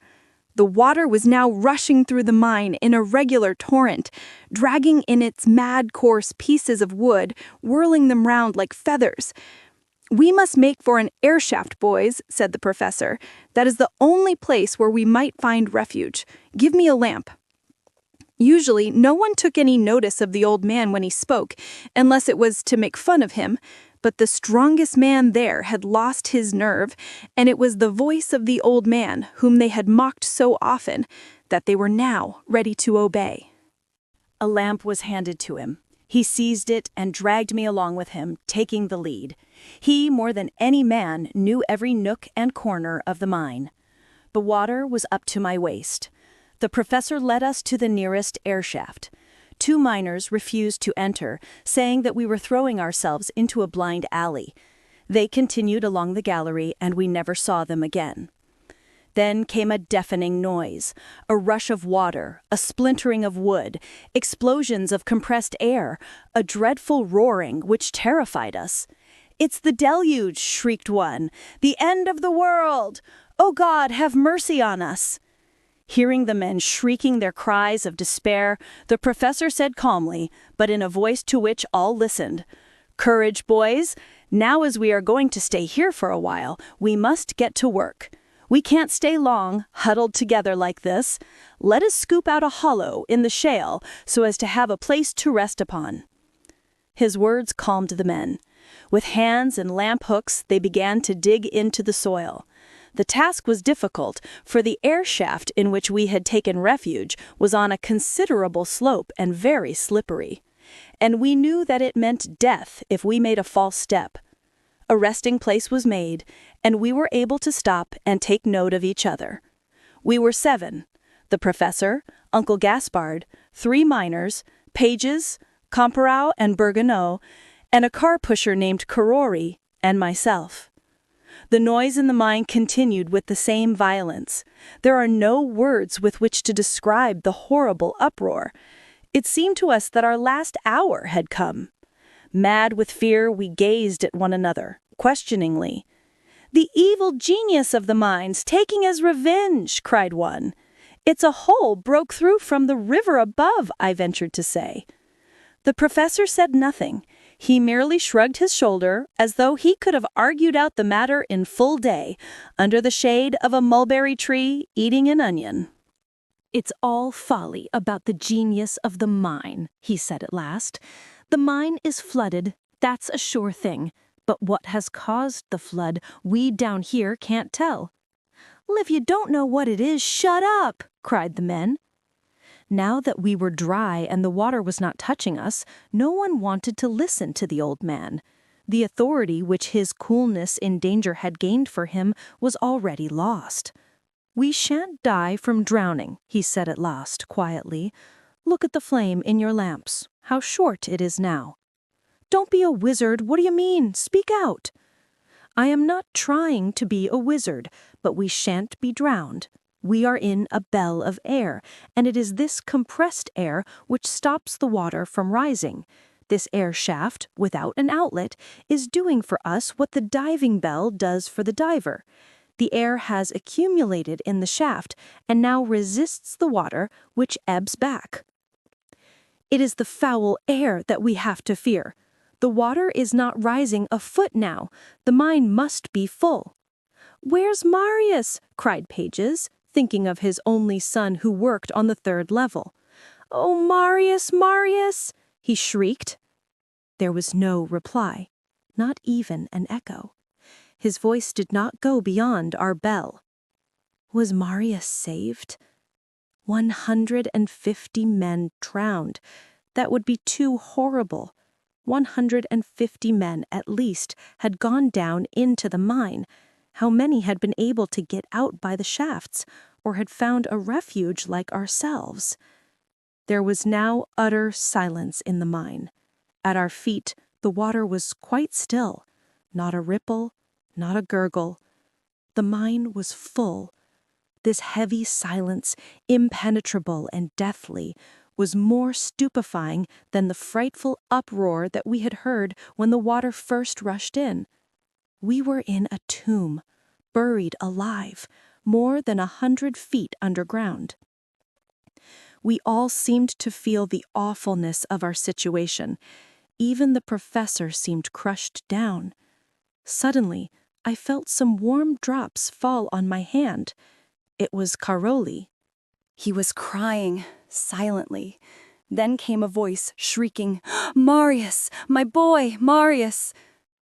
The water was now rushing through the mine in a regular torrent, dragging in its mad course pieces of wood, whirling them round like feathers. "We must make for an air shaft, boys," said the professor. "That is the only place where we might find refuge. Give me a lamp." Usually, no one took any notice of the old man when he spoke, unless it was to make fun of him. But the strongest man there had lost his nerve, and it was the voice of the old man, whom they had mocked so often, that they were now ready to obey. A lamp was handed to him. He seized it and dragged me along with him, taking the lead. He, more than any man, knew every nook and corner of the mine. The water was up to my waist. The professor led us to the nearest air shaft. 2 miners refused to enter, saying that we were throwing ourselves into a blind alley. They continued along the gallery, and we never saw them again. Then came a deafening noise, a rush of water, a splintering of wood, explosions of compressed air, a dreadful roaring which terrified us. "It's the deluge!" shrieked one. "The end of the world! Oh God, have mercy on us!" Hearing the men shrieking their cries of despair, the professor said calmly, but in a voice to which all listened, "Courage, boys! Now as we are going to stay here for a while, we must get to work. We can't stay long, huddled together like this. Let us scoop out a hollow in the shale so as to have a place to rest upon." His words calmed the men. With hands and lamp hooks, they began to dig into the soil. The task was difficult, for the air shaft in which we had taken refuge was on a considerable slope and very slippery. and we knew that it meant death if we made a false step. A resting place was made, and we were able to stop and take note of each other. We were 7, the professor, Uncle Gaspard, 3 miners, pages, Comparau and Bourgognot, and a car pusher named Karori, and myself. The noise in the mine continued with the same violence. There are no words with which to describe the horrible uproar. It seemed to us that our last hour had come. Mad with fear, we gazed at one another, questioningly. "The evil genius of the mines taking his revenge," cried one. "It's a hole broke through from the river above," I ventured to say. The professor said nothing. He merely shrugged his shoulder as though he could have argued out the matter in full day, under the shade of a mulberry tree, eating an onion. "It's all folly about the genius of the mine," he said at last. "The mine is flooded, that's a sure thing. But what has caused the flood, we down here can't tell." "Well, if you don't know what it is, shut up," cried the men. Now that we were dry and the water was not touching us, no one wanted to listen to the old man. The authority which his coolness in danger had gained for him was already lost. "We shan't die from drowning," he said at last, quietly. "Look at the flame in your lamps, how short it is now." "Don't be a wizard, what do you mean? Speak out." "I am not trying to be a wizard, but we shan't be drowned. We are in a bell of air, and it is this compressed air which stops the water from rising. This air shaft, without an outlet, is doing for us what the diving bell does for the diver. The air has accumulated in the shaft and now resists the water, which ebbs back. It is the foul air that we have to fear. The water is not rising a foot now. The mine must be full." "Where's Marius?" cried Pages, thinking of his only son who worked on the 3rd level. "Oh, Marius, Marius!" he shrieked. There was no reply, not even an echo. His voice did not go beyond our bell. Was Marius saved? 150 men drowned. That would be too horrible. 150 men at least had gone down into the mine. How many had been able to get out by the shafts, or had found a refuge like ourselves? There was now utter silence in the mine. At our feet, the water was quite still. Not a ripple, not a gurgle. The mine was full. This heavy silence, impenetrable and deathly, was more stupefying than the frightful uproar that we had heard when the water first rushed in. We were in a tomb, buried alive, more than 100 feet underground. We all seemed to feel the awfulness of our situation. Even the professor seemed crushed down. Suddenly, I felt some warm drops fall on my hand. It was Caroli. He was crying, silently. Then came a voice, shrieking, "Marius, my boy, Marius!"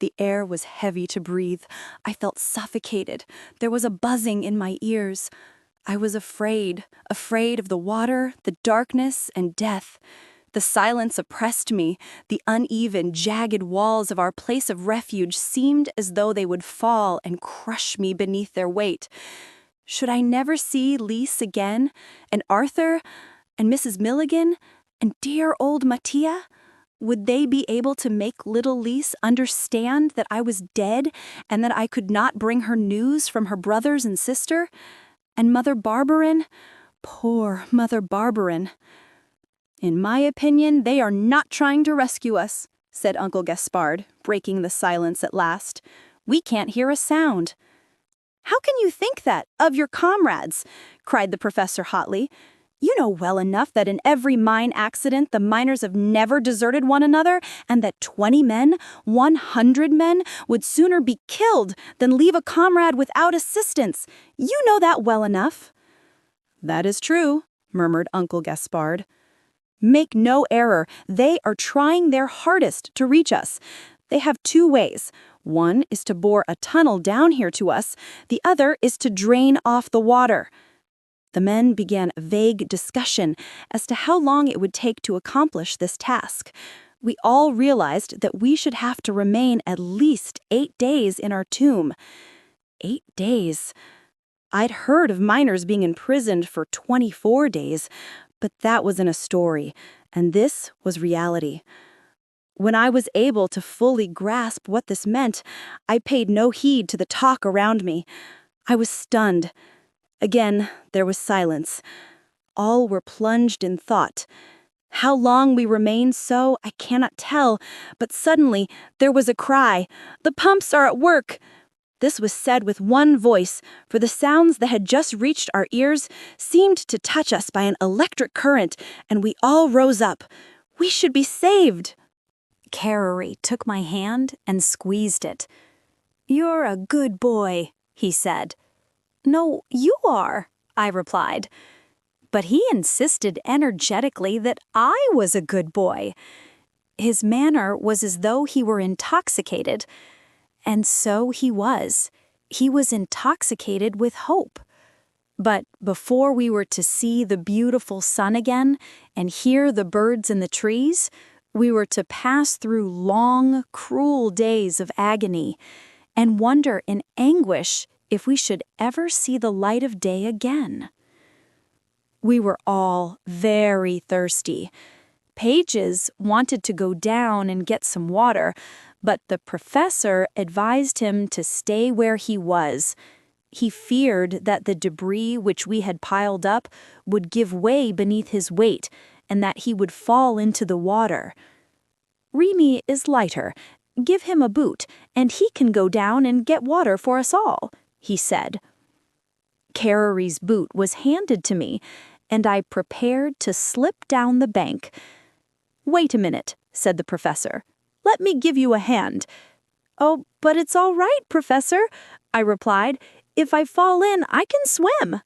The air was heavy to breathe. I felt suffocated. There was a buzzing in my ears. I was afraid of the water, the darkness, and death. The silence oppressed me. The uneven, jagged walls of our place of refuge seemed as though they would fall and crush me beneath their weight. Should I never see Lise again, and Arthur, and Mrs. Milligan, and dear old Mattia? Would they be able to make little Lise understand that I was dead and that I could not bring her news from her brothers and sister? And Mother Barberin? Poor Mother Barberin. "In my opinion, they are not trying to rescue us," said Uncle Gaspard, breaking the silence at last. "We can't hear a sound." "How can you think that, of your comrades?" cried the professor hotly. "You know well enough that in every mine accident the miners have never deserted one another, and that 20 men, 100 men, would sooner be killed than leave a comrade without assistance. You know that well enough." "That is true," murmured Uncle Gaspard. "Make no error, they are trying their hardest to reach us. They have 2 ways. One is to bore a tunnel down here to us, the other is to drain off the water." The men began a vague discussion as to how long it would take to accomplish this task. We all realized that we should have to remain at least 8 days in our tomb. 8 days. I'd heard of miners being imprisoned for 24 days, but that was in a story, and this was reality. When I was able to fully grasp what this meant, I paid no heed to the talk around me. I was stunned. Again, there was silence. All were plunged in thought. How long we remained so, I cannot tell, but suddenly there was a cry. "The pumps are at work!" This was said with one voice, for the sounds that had just reached our ears seemed to touch us by an electric current, and we all rose up. We should be saved. Carey took my hand and squeezed it. "You're a good boy," he said. "No, you are," I replied. But he insisted energetically that I was a good boy. His manner was as though he were intoxicated. And so he was. He was intoxicated with hope. But before we were to see the beautiful sun again and hear the birds in the trees, we were to pass through long, cruel days of agony and wonder in anguish if we should ever see the light of day again. We were all very thirsty. Pages wanted to go down and get some water, but the professor advised him to stay where he was. He feared that the debris which we had piled up would give way beneath his weight and that he would fall into the water. "Rémi is lighter. Give him a boot, and he can go down and get water for us all," he said. Carey's boot was handed to me, and I prepared to slip down the bank. "Wait a minute," said the professor. "Let me give you a hand." "Oh, but it's all right, Professor," I replied. "If I fall in, I can swim."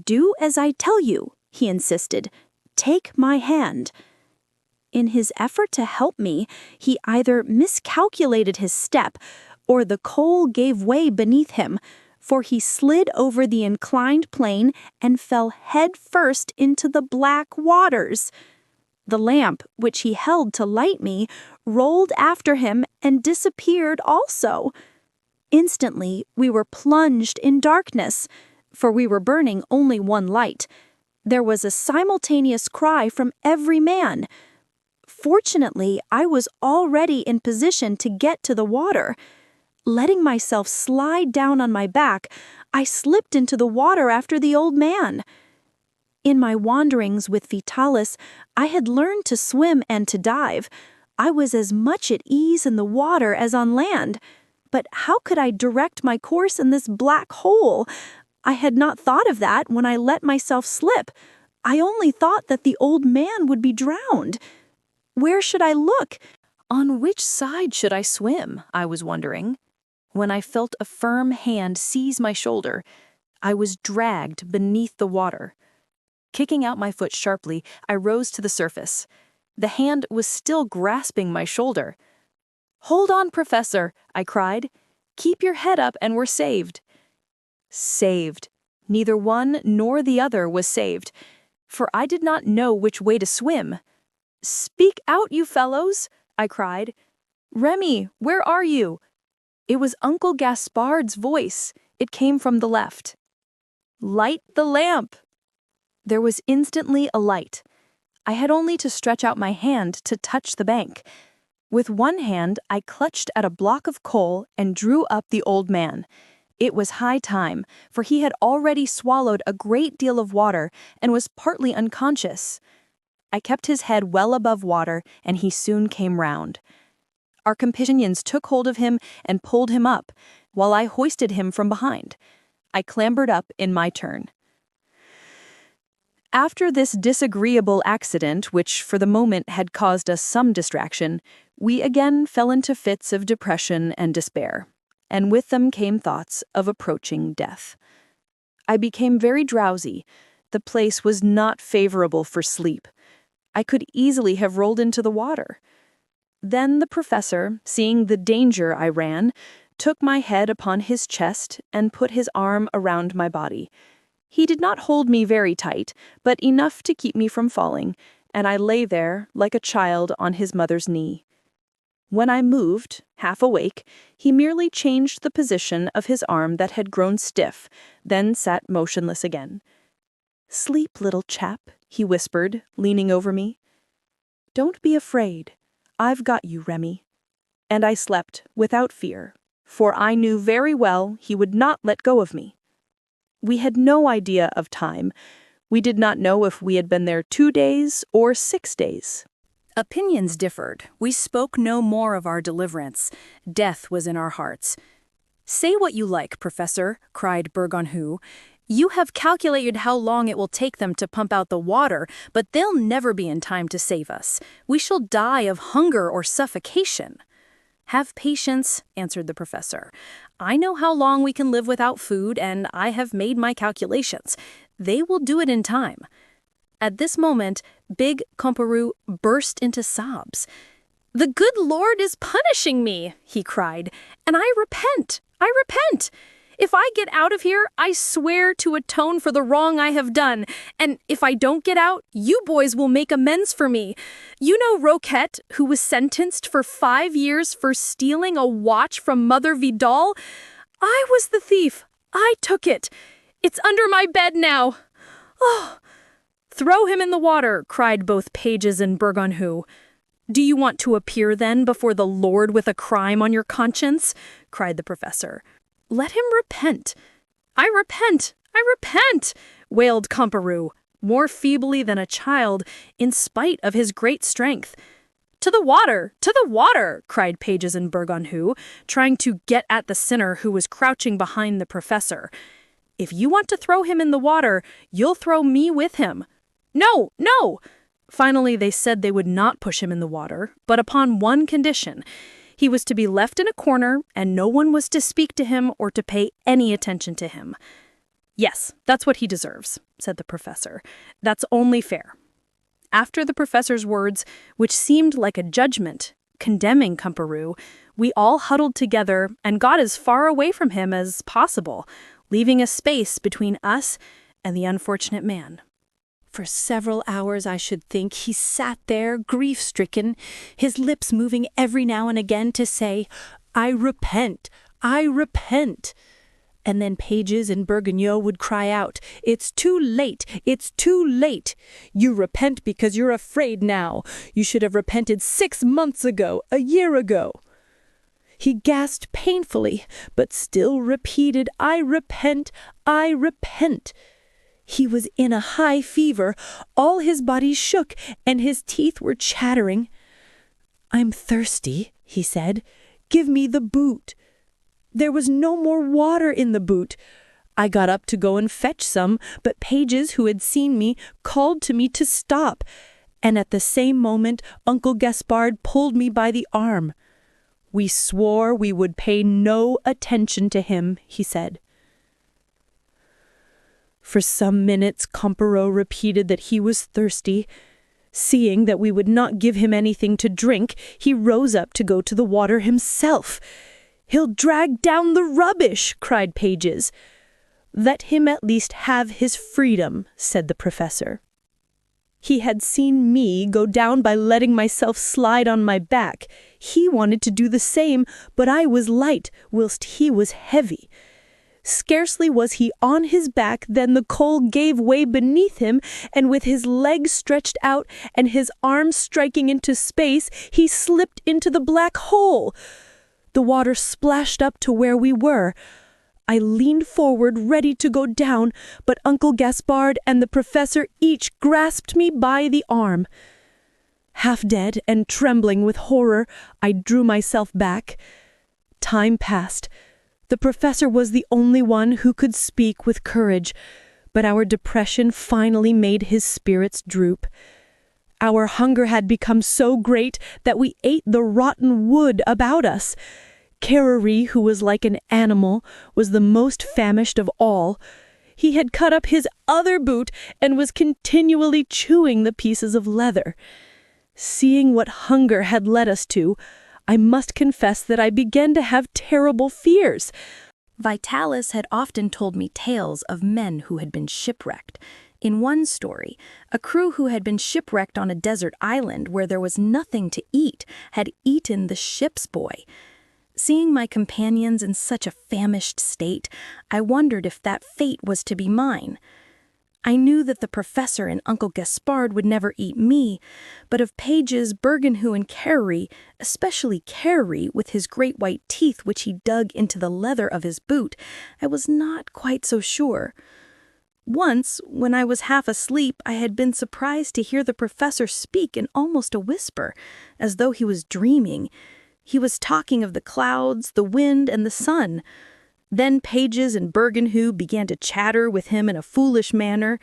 "Do as I tell you," he insisted. "Take my hand." In his effort to help me, he either miscalculated his step or the coal gave way beneath him, for he slid over the inclined plane and fell head first into the black waters. The lamp, which he held to light me, rolled after him and disappeared also. Instantly, we were plunged in darkness, for we were burning only one light. There was a simultaneous cry from every man. Fortunately, I was already in position to get to the water. Letting myself slide down on my back, I slipped into the water after the old man. In my wanderings with Vitalis, I had learned to swim and to dive. I was as much at ease in the water as on land. But how could I direct my course in this black hole? I had not thought of that when I let myself slip. I only thought that the old man would be drowned. Where should I look? On which side should I swim? I was wondering. When I felt a firm hand seize my shoulder, I was dragged beneath the water. Kicking out my foot sharply, I rose to the surface. The hand was still grasping my shoulder. "Hold on, Professor," I cried. "Keep your head up and we're saved." Saved. Neither one nor the other was saved, for I did not know which way to swim. "Speak out, you fellows," I cried. "Rémi, where are you?" It was Uncle Gaspard's voice. It came from the left. "Light the lamp." There was instantly a light. I had only to stretch out my hand to touch the bank. With one hand, I clutched at a block of coal and drew up the old man. It was high time, for he had already swallowed a great deal of water and was partly unconscious. I kept his head well above water, and he soon came round. Our companions took hold of him and pulled him up, while I hoisted him from behind. I clambered up in my turn. After this disagreeable accident, which for the moment had caused us some distraction, we again fell into fits of depression and despair, and with them came thoughts of approaching death. I became very drowsy. The place was not favorable for sleep. I could easily have rolled into the water. Then the professor, seeing the danger I ran, took my head upon his chest and put his arm around my body. He did not hold me very tight, but enough to keep me from falling, and I lay there like a child on his mother's knee. When I moved, half awake, he merely changed the position of his arm that had grown stiff, then sat motionless again. "Sleep, little chap," he whispered, leaning over me. "Don't be afraid. I've got you, Rémi." And I slept without fear, for I knew very well he would not let go of me. We had no idea of time. We did not know if we had been there 2 days or 6 days. Opinions differed. We spoke no more of our deliverance. Death was in our hearts. "Say what you like, Professor," cried Bergonhu. "You have calculated how long it will take them to pump out the water, but they'll never be in time to save us. We shall die of hunger or suffocation." "Have patience," answered the professor. "I know how long we can live without food, and I have made my calculations. They will do it in time." At this moment, big Comparou burst into sobs. "The good Lord is punishing me," he cried, "and I repent. I repent. If I get out of here, I swear to atone for the wrong I have done, and if I don't get out, you boys will make amends for me. You know Roquette, who was sentenced for 5 years for stealing a watch from Mother Vidal? I was the thief. I took it. It's under my bed now. Oh!" "Throw him in the water," cried both Pages and Bergonhu. "Do you want to appear then before the Lord with a crime on your conscience?" cried the professor. "Let him repent." "I repent! I repent!" wailed Comparou, more feebly than a child, in spite of his great strength. "To the water! To the water!" cried Pages and Bergonhu, trying to get at the sinner who was crouching behind the professor. "If you want to throw him in the water, you'll throw me with him." "No, no!" Finally, they said they would not push him in the water, but upon one condition. He was to be left in a corner, and no one was to speak to him or to pay any attention to him. "Yes, that's what he deserves," said the professor. "That's only fair." After the professor's words, which seemed like a judgment, condemning Comparou, we all huddled together and got as far away from him as possible, leaving a space between us and the unfortunate man. For several hours, I should think, he sat there, grief-stricken, his lips moving every now and again to say, "I repent, I repent." And then Pages and Bergonneau would cry out, "It's too late, it's too late. You repent because you're afraid now. You should have repented 6 months ago, a year ago." He gasped painfully, but still repeated, "I repent, I repent." He was in a high fever, all his body shook, and his teeth were chattering. "I'm thirsty," he said. "Give me the boot." There was no more water in the boot. I got up to go and fetch some, but Pages, who had seen me, called to me to stop, and at the same moment Uncle Gaspard pulled me by the arm. We swore we would pay no attention to him, he said. For some minutes Comparou repeated that he was thirsty. Seeing that we would not give him anything to drink, he rose up to go to the water himself. "He'll drag down the rubbish," cried Pages. "Let him at least have his freedom," said the professor. He had seen me go down by letting myself slide on my back. He wanted to do the same, but I was light, whilst he was heavy. Scarcely was he on his back than the coal gave way beneath him, and with his legs stretched out and his arms striking into space, he slipped into the black hole. The water splashed up to where we were. I leaned forward, ready to go down, but Uncle Gaspard and the professor each grasped me by the arm. Half dead and trembling with horror, I drew myself back. Time passed. The professor was the only one who could speak with courage, but our depression finally made his spirits droop. Our hunger had become so great that we ate the rotten wood about us. Carreri, who was like an animal, was the most famished of all. He had cut up his other boot and was continually chewing the pieces of leather. Seeing what hunger had led us to, I must confess that I began to have terrible fears. Vitalis had often told me tales of men who had been shipwrecked. In one story, a crew who had been shipwrecked on a desert island where there was nothing to eat had eaten the ship's boy. Seeing my companions in such a famished state, I wondered if that fate was to be mine. I knew that the professor and Uncle Gaspard would never eat me, but of Pages, Bergenhou, and Carey, especially Carey with his great white teeth which he dug into the leather of his boot, I was not quite so sure. Once, when I was half asleep, I had been surprised to hear the professor speak in almost a whisper, as though he was dreaming. He was talking of the clouds, the wind, and the sun. Then Pages and Bergenhou began to chatter with him in a foolish manner.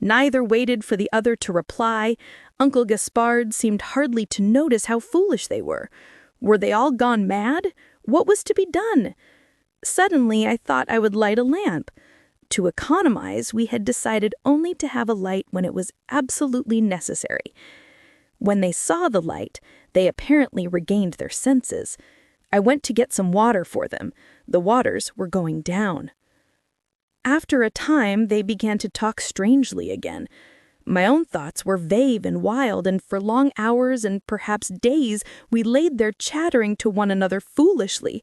Neither waited for the other to reply. Uncle Gaspard seemed hardly to notice how foolish they were. Were they all gone mad? What was to be done? Suddenly, I thought I would light a lamp. To economize, we had decided only to have a light when it was absolutely necessary. When they saw the light, they apparently regained their senses. I went to get some water for them. The waters were going down. After a time, they began to talk strangely again. My own thoughts were vague and wild, and for long hours and perhaps days, we laid there chattering to one another foolishly.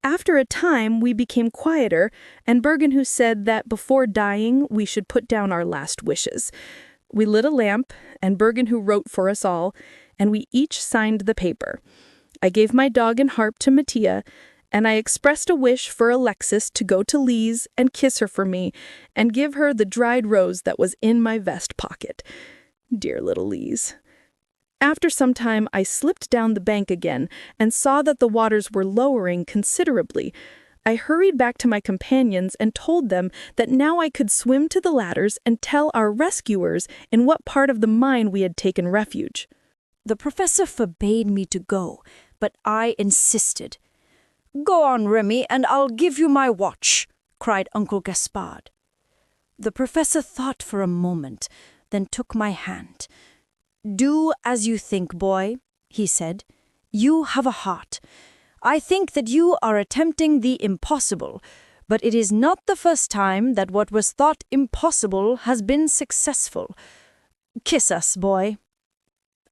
After a time, we became quieter, and Bergenhou said that before dying, we should put down our last wishes. We lit a lamp, and Bergenhou wrote for us all, and we each signed the paper. I gave my dog and harp to Mattia, and I expressed a wish for Alexis to go to Lise and kiss her for me, and give her the dried rose that was in my vest pocket. Dear little Lise. After some time, I slipped down the bank again and saw that the waters were lowering considerably. I hurried back to my companions and told them that now I could swim to the ladders and tell our rescuers in what part of the mine we had taken refuge. The professor forbade me to go, but I insisted. "Go on, Rémi, and I'll give you my watch," cried Uncle Gaspard. The professor thought for a moment, then took my hand. "Do as you think, boy," he said. "You have a heart. I think that you are attempting the impossible, but it is not the first time that what was thought impossible has been successful. Kiss us, boy."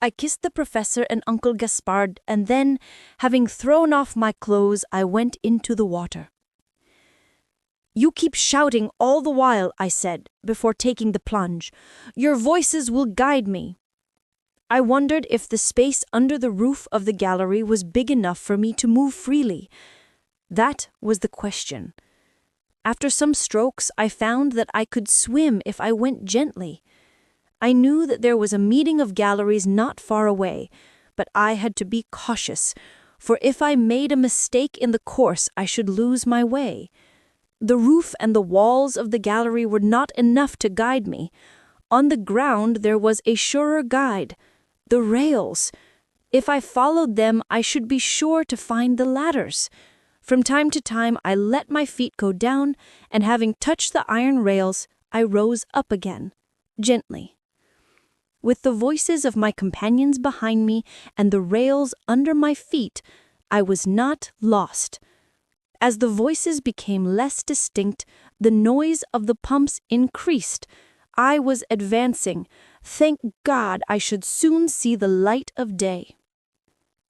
I kissed the professor and Uncle Gaspard, and then, having thrown off my clothes, I went into the water. "You keep shouting all the while," I said, before taking the plunge. "Your voices will guide me." I wondered if the space under the roof of the gallery was big enough for me to move freely. That was the question. After some strokes, I found that I could swim if I went gently. I knew that there was a meeting of galleries not far away, but I had to be cautious, for if I made a mistake in the course, I should lose my way. The roof and the walls of the gallery were not enough to guide me. On the ground there was a surer guide, the rails. If I followed them, I should be sure to find the ladders. From time to time, I let my feet go down, and having touched the iron rails, I rose up again, gently. With the voices of my companions behind me and the rails under my feet, I was not lost. As the voices became less distinct, the noise of the pumps increased. I was advancing. Thank God, I should soon see the light of day.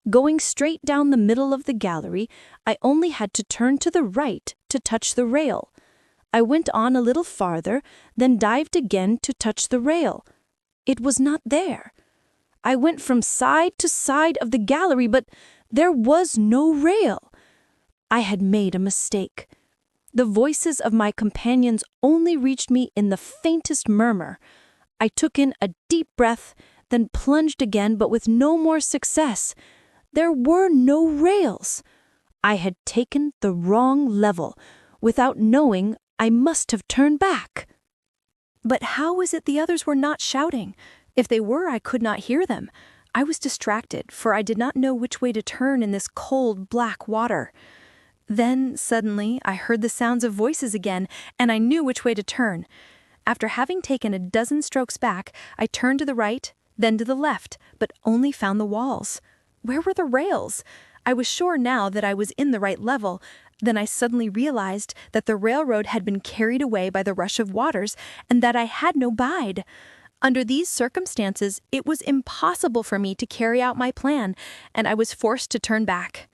Going straight down the middle of the gallery, I only had to turn to the right to touch the rail. I went on a little farther, then dived again to touch the rail. It was not there. I went from side to side of the gallery, but there was no rail. I had made a mistake. The voices of my companions only reached me in the faintest murmur. I took in a deep breath, then plunged again, but with no more success. There were no rails. I had taken the wrong level. Without knowing, I must have turned back. But how was it the others were not shouting? If they were, I could not hear them. I was distracted, for I did not know which way to turn in this cold, black water. Then, suddenly, I heard the sounds of voices again, and I knew which way to turn. After having taken a dozen strokes back, I turned to the right, then to the left, but only found the walls. Where were the rails? I was sure now that I was in the right level. Then I suddenly realized that the railroad had been carried away by the rush of waters and that I had no guide. Under these circumstances, it was impossible for me to carry out my plan, and I was forced to turn back.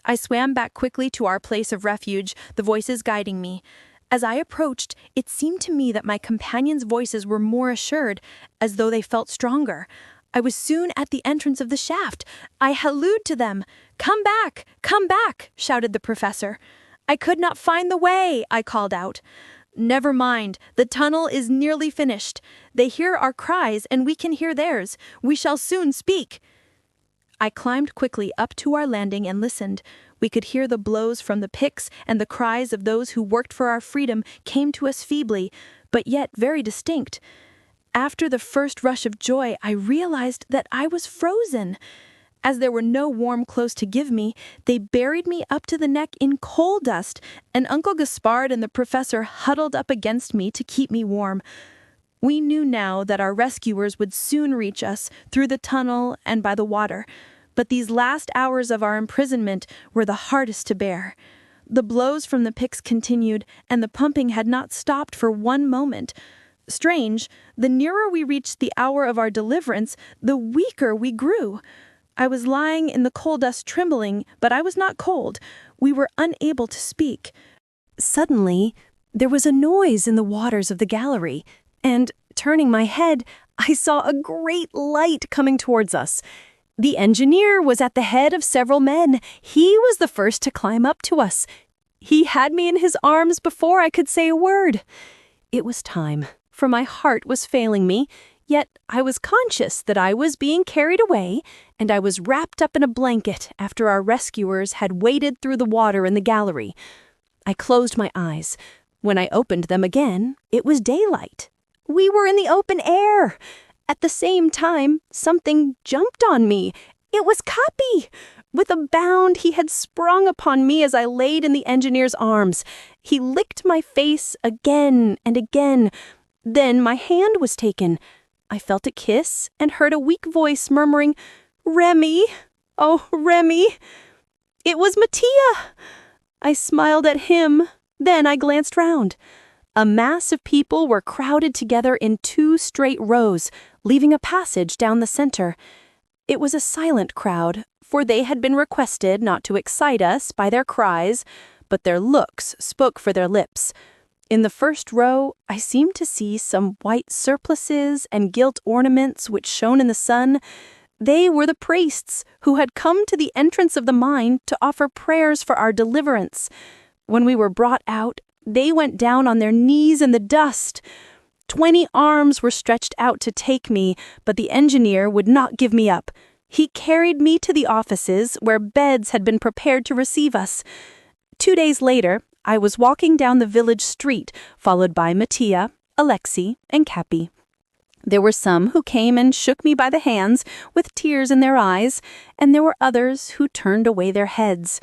I swam back quickly to our place of refuge, the voices guiding me. As I approached, it seemed to me that my companions' voices were more assured, as though they felt stronger. I was soon at the entrance of the shaft. I hallooed to them. "Come back! Come back!" shouted the professor. "I could not find the way," I called out. "Never mind. The tunnel is nearly finished. They hear our cries, and we can hear theirs. We shall soon speak." I climbed quickly up to our landing and listened. We could hear the blows from the picks, and the cries of those who worked for our freedom came to us feebly, but yet very distinct. After the first rush of joy, I realized that I was frozen. As there were no warm clothes to give me, they buried me up to the neck in coal dust, and Uncle Gaspard and the professor huddled up against me to keep me warm. We knew now that our rescuers would soon reach us through the tunnel and by the water, but these last hours of our imprisonment were the hardest to bear. The blows from the picks continued, and the pumping had not stopped for one moment. Strange, the nearer we reached the hour of our deliverance, the weaker we grew. I was lying in the coal dust trembling, but I was not cold. We were unable to speak. Suddenly, there was a noise in the waters of the gallery, and, turning my head, I saw a great light coming towards us. The engineer was at the head of several men. He was the first to climb up to us. He had me in his arms before I could say a word. It was time, for my heart was failing me, yet I was conscious that I was being carried away, and I was wrapped up in a blanket after our rescuers had waded through the water in the gallery. I closed my eyes. When I opened them again, it was daylight. We were in the open air. At the same time, something jumped on me. It was Capi. With a bound, he had sprung upon me as I laid in the engineer's arms. He licked my face again and again. Then my hand was taken. I felt a kiss and heard a weak voice murmuring, "Rémi, oh, Rémi." It was Mattia. I smiled at him. Then I glanced round. A mass of people were crowded together in 2 straight rows, leaving a passage down the center. It was a silent crowd, for they had been requested not to excite us by their cries, but their looks spoke for their lips. In the first row, I seemed to see some white surplices and gilt ornaments which shone in the sun. They were the priests who had come to the entrance of the mine to offer prayers for our deliverance. When we were brought out, they went down on their knees in the dust. 20 arms were stretched out to take me, but the engineer would not give me up. He carried me to the offices where beds had been prepared to receive us. 2 days later, I was walking down the village street, followed by Mattia, Alexei, and Capi. There were some who came and shook me by the hands with tears in their eyes, and there were others who turned away their heads.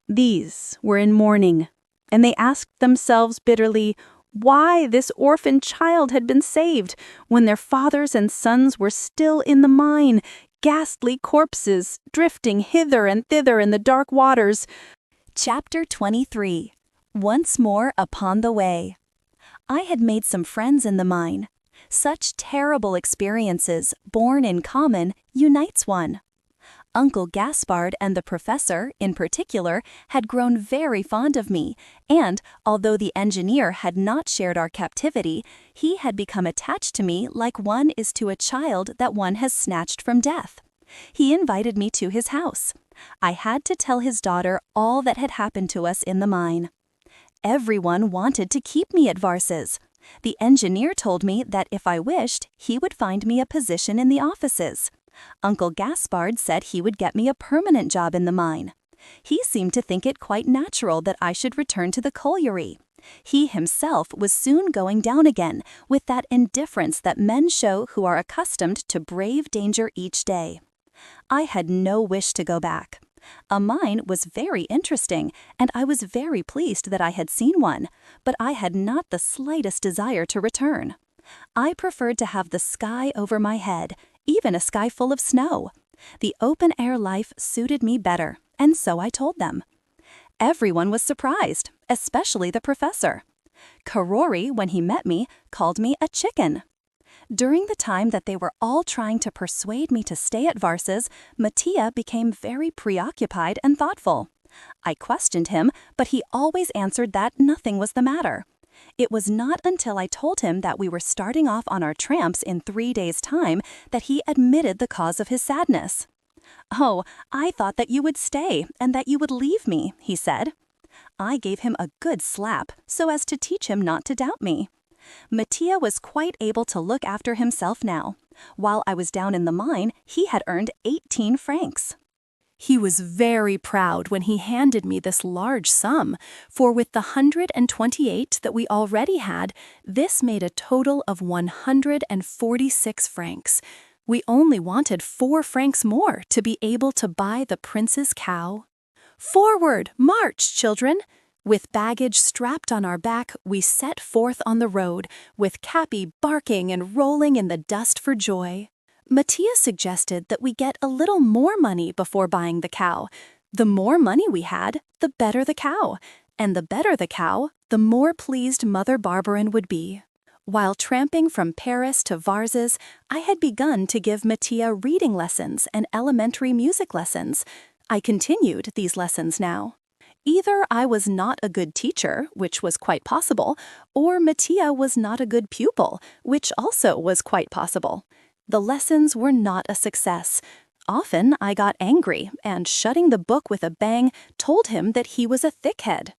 These were in mourning, and they asked themselves bitterly why this orphan child had been saved when their fathers and sons were still in the mine, ghastly corpses drifting hither and thither in the dark waters. Chapter 23. Once more upon the way. I had made some friends in the mine. Such terrible experiences, born in common, unites one. Uncle Gaspard and the professor, in particular, had grown very fond of me, and, although the engineer had not shared our captivity, he had become attached to me like one is to a child that one has snatched from death. He invited me to his house. I had to tell his daughter all that had happened to us in the mine. Everyone wanted to keep me at Varses. The engineer told me that if I wished, he would find me a position in the offices. Uncle Gaspard said he would get me a permanent job in the mine. He seemed to think it quite natural that I should return to the colliery. He himself was soon going down again, with that indifference that men show who are accustomed to brave danger each day. I had no wish to go back. A mine was very interesting, and I was very pleased that I had seen one, but I had not the slightest desire to return. I preferred to have the sky over my head, even a sky full of snow. The open-air life suited me better, and so I told them. Everyone was surprised, especially the professor. Karori, when he met me, called me a chicken. During the time that they were all trying to persuade me to stay at Varses, Mattia became very preoccupied and thoughtful. I questioned him, but he always answered that nothing was the matter. It was not until I told him that we were starting off on our tramps in 3 days' time that he admitted the cause of his sadness. "Oh, I thought that you would stay and that you would leave me," he said. I gave him a good slap so as to teach him not to doubt me. Mattia was quite able to look after himself now. While I was down in the mine, he had earned 18 francs. He was very proud when he handed me this large sum, for with the 128 that we already had, this made a total of 146 francs. We only wanted 4 francs more to be able to buy the prince's cow. "Forward, march, children!" With baggage strapped on our back, we set forth on the road, with Capi barking and rolling in the dust for joy. Mattia suggested that we get a little more money before buying the cow. The more money we had, the better the cow. And the better the cow, the more pleased Mother Barberin would be. While tramping from Paris to Varses, I had begun to give Mattia reading lessons and elementary music lessons. I continued these lessons now. Either I was not a good teacher, which was quite possible, or Mattia was not a good pupil, which also was quite possible. The lessons were not a success. Often I got angry and, shutting the book with a bang, told him that he was a thickhead.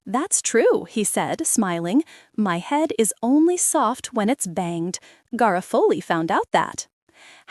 "That's true," he said, smiling. "My head is only soft when it's banged. Garofoli found out that."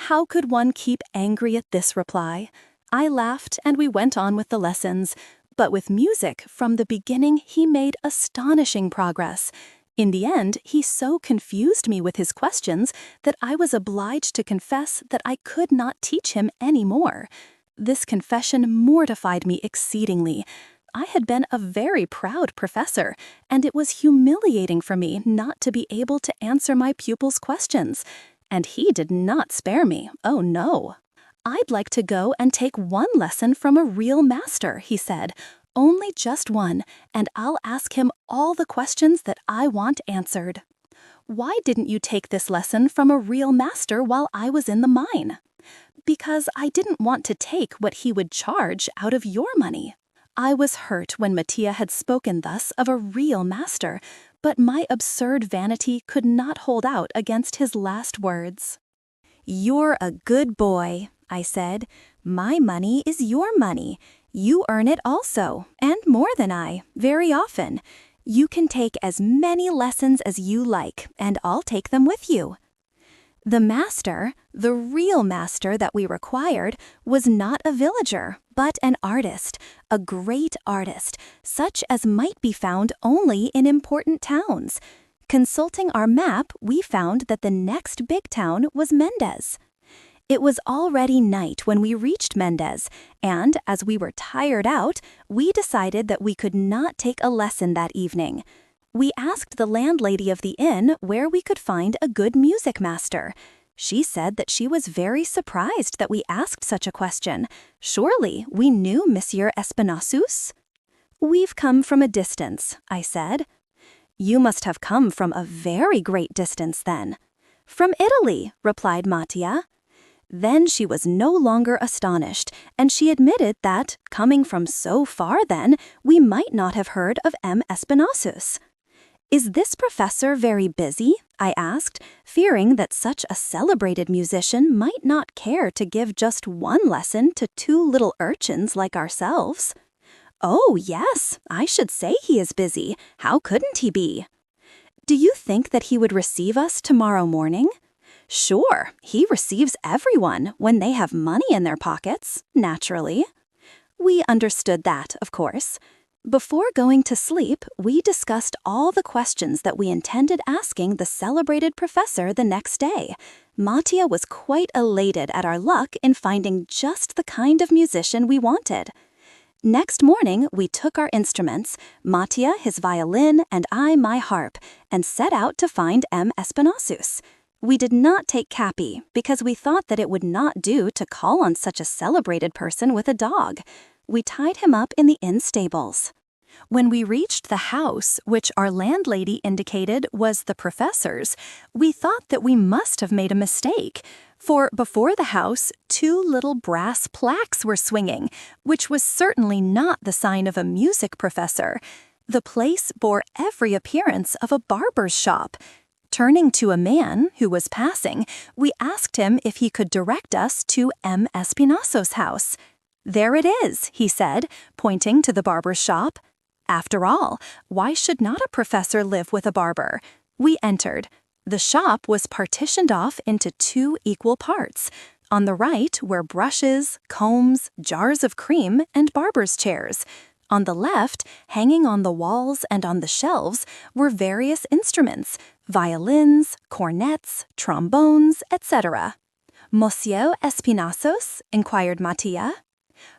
How could one keep angry at this reply? I laughed and we went on with the lessons. But with music, from the beginning, he made astonishing progress. In the end, he so confused me with his questions that I was obliged to confess that I could not teach him any more. This confession mortified me exceedingly. I had been a very proud professor, and it was humiliating for me not to be able to answer my pupils' questions. And he did not spare me, oh no. "I'd like to go and take one lesson from a real master," he said. "Only just one, and I'll ask him all the questions that I want answered." "Why didn't you take this lesson from a real master while I was in the mine?" "Because I didn't want to take what he would charge out of your money." I was hurt when Mattia had spoken thus of a real master, but my absurd vanity could not hold out against his last words. "You're a good boy," I said. "My money is your money. You earn it also, and more than I, very often. You can take as many lessons as you like, and I'll take them with you." The master, the real master that we required, was not a villager, but an artist, a great artist, such as might be found only in important towns. Consulting our map, we found that the next big town was Mendez. It was already night when we reached Mendez, and as we were tired out, we decided that we could not take a lesson that evening. We asked the landlady of the inn where we could find a good music master. She said that she was very surprised that we asked such a question. Surely we knew Monsieur Espinassous? "We've come from a distance," I said. "You must have come from a very great distance then." "From Italy," replied Mattia. Then she was no longer astonished, and she admitted that, coming from so far then, we might not have heard of M. Espinassous. "Is this professor very busy?" I asked, fearing that such a celebrated musician might not care to give just one lesson to 2 little urchins like ourselves. "Oh, yes, I should say he is busy. How couldn't he be?" "Do you think that he would receive us tomorrow morning?" "Sure, he receives everyone when they have money in their pockets, naturally." We understood that, of course. Before going to sleep, we discussed all the questions that we intended asking the celebrated professor the next day. Mattia was quite elated at our luck in finding just the kind of musician we wanted. Next morning, we took our instruments, Mattia his violin and I my harp, and set out to find M. Espinassous. We did not take Capi because we thought that it would not do to call on such a celebrated person with a dog. we tied him up in the inn stables. When we reached the house, which our landlady indicated was the professor's, we thought that we must have made a mistake, for before the house, 2 little brass plaques were swinging, which was certainly not the sign of a music professor. The place bore every appearance of a barber's shop. Turning to a man who was passing, we asked him if he could direct us to M. Espinazo's house. "There it is," he said, pointing to the barber's shop. After all, why should not a professor live with a barber? We entered. The shop was partitioned off into 2 equal parts. On the right were brushes, combs, jars of cream, and barber's chairs. On the left, hanging on the walls and on the shelves, were various instruments, violins, cornets, trombones, etc. "Monsieur Espinazos?" inquired Mattia.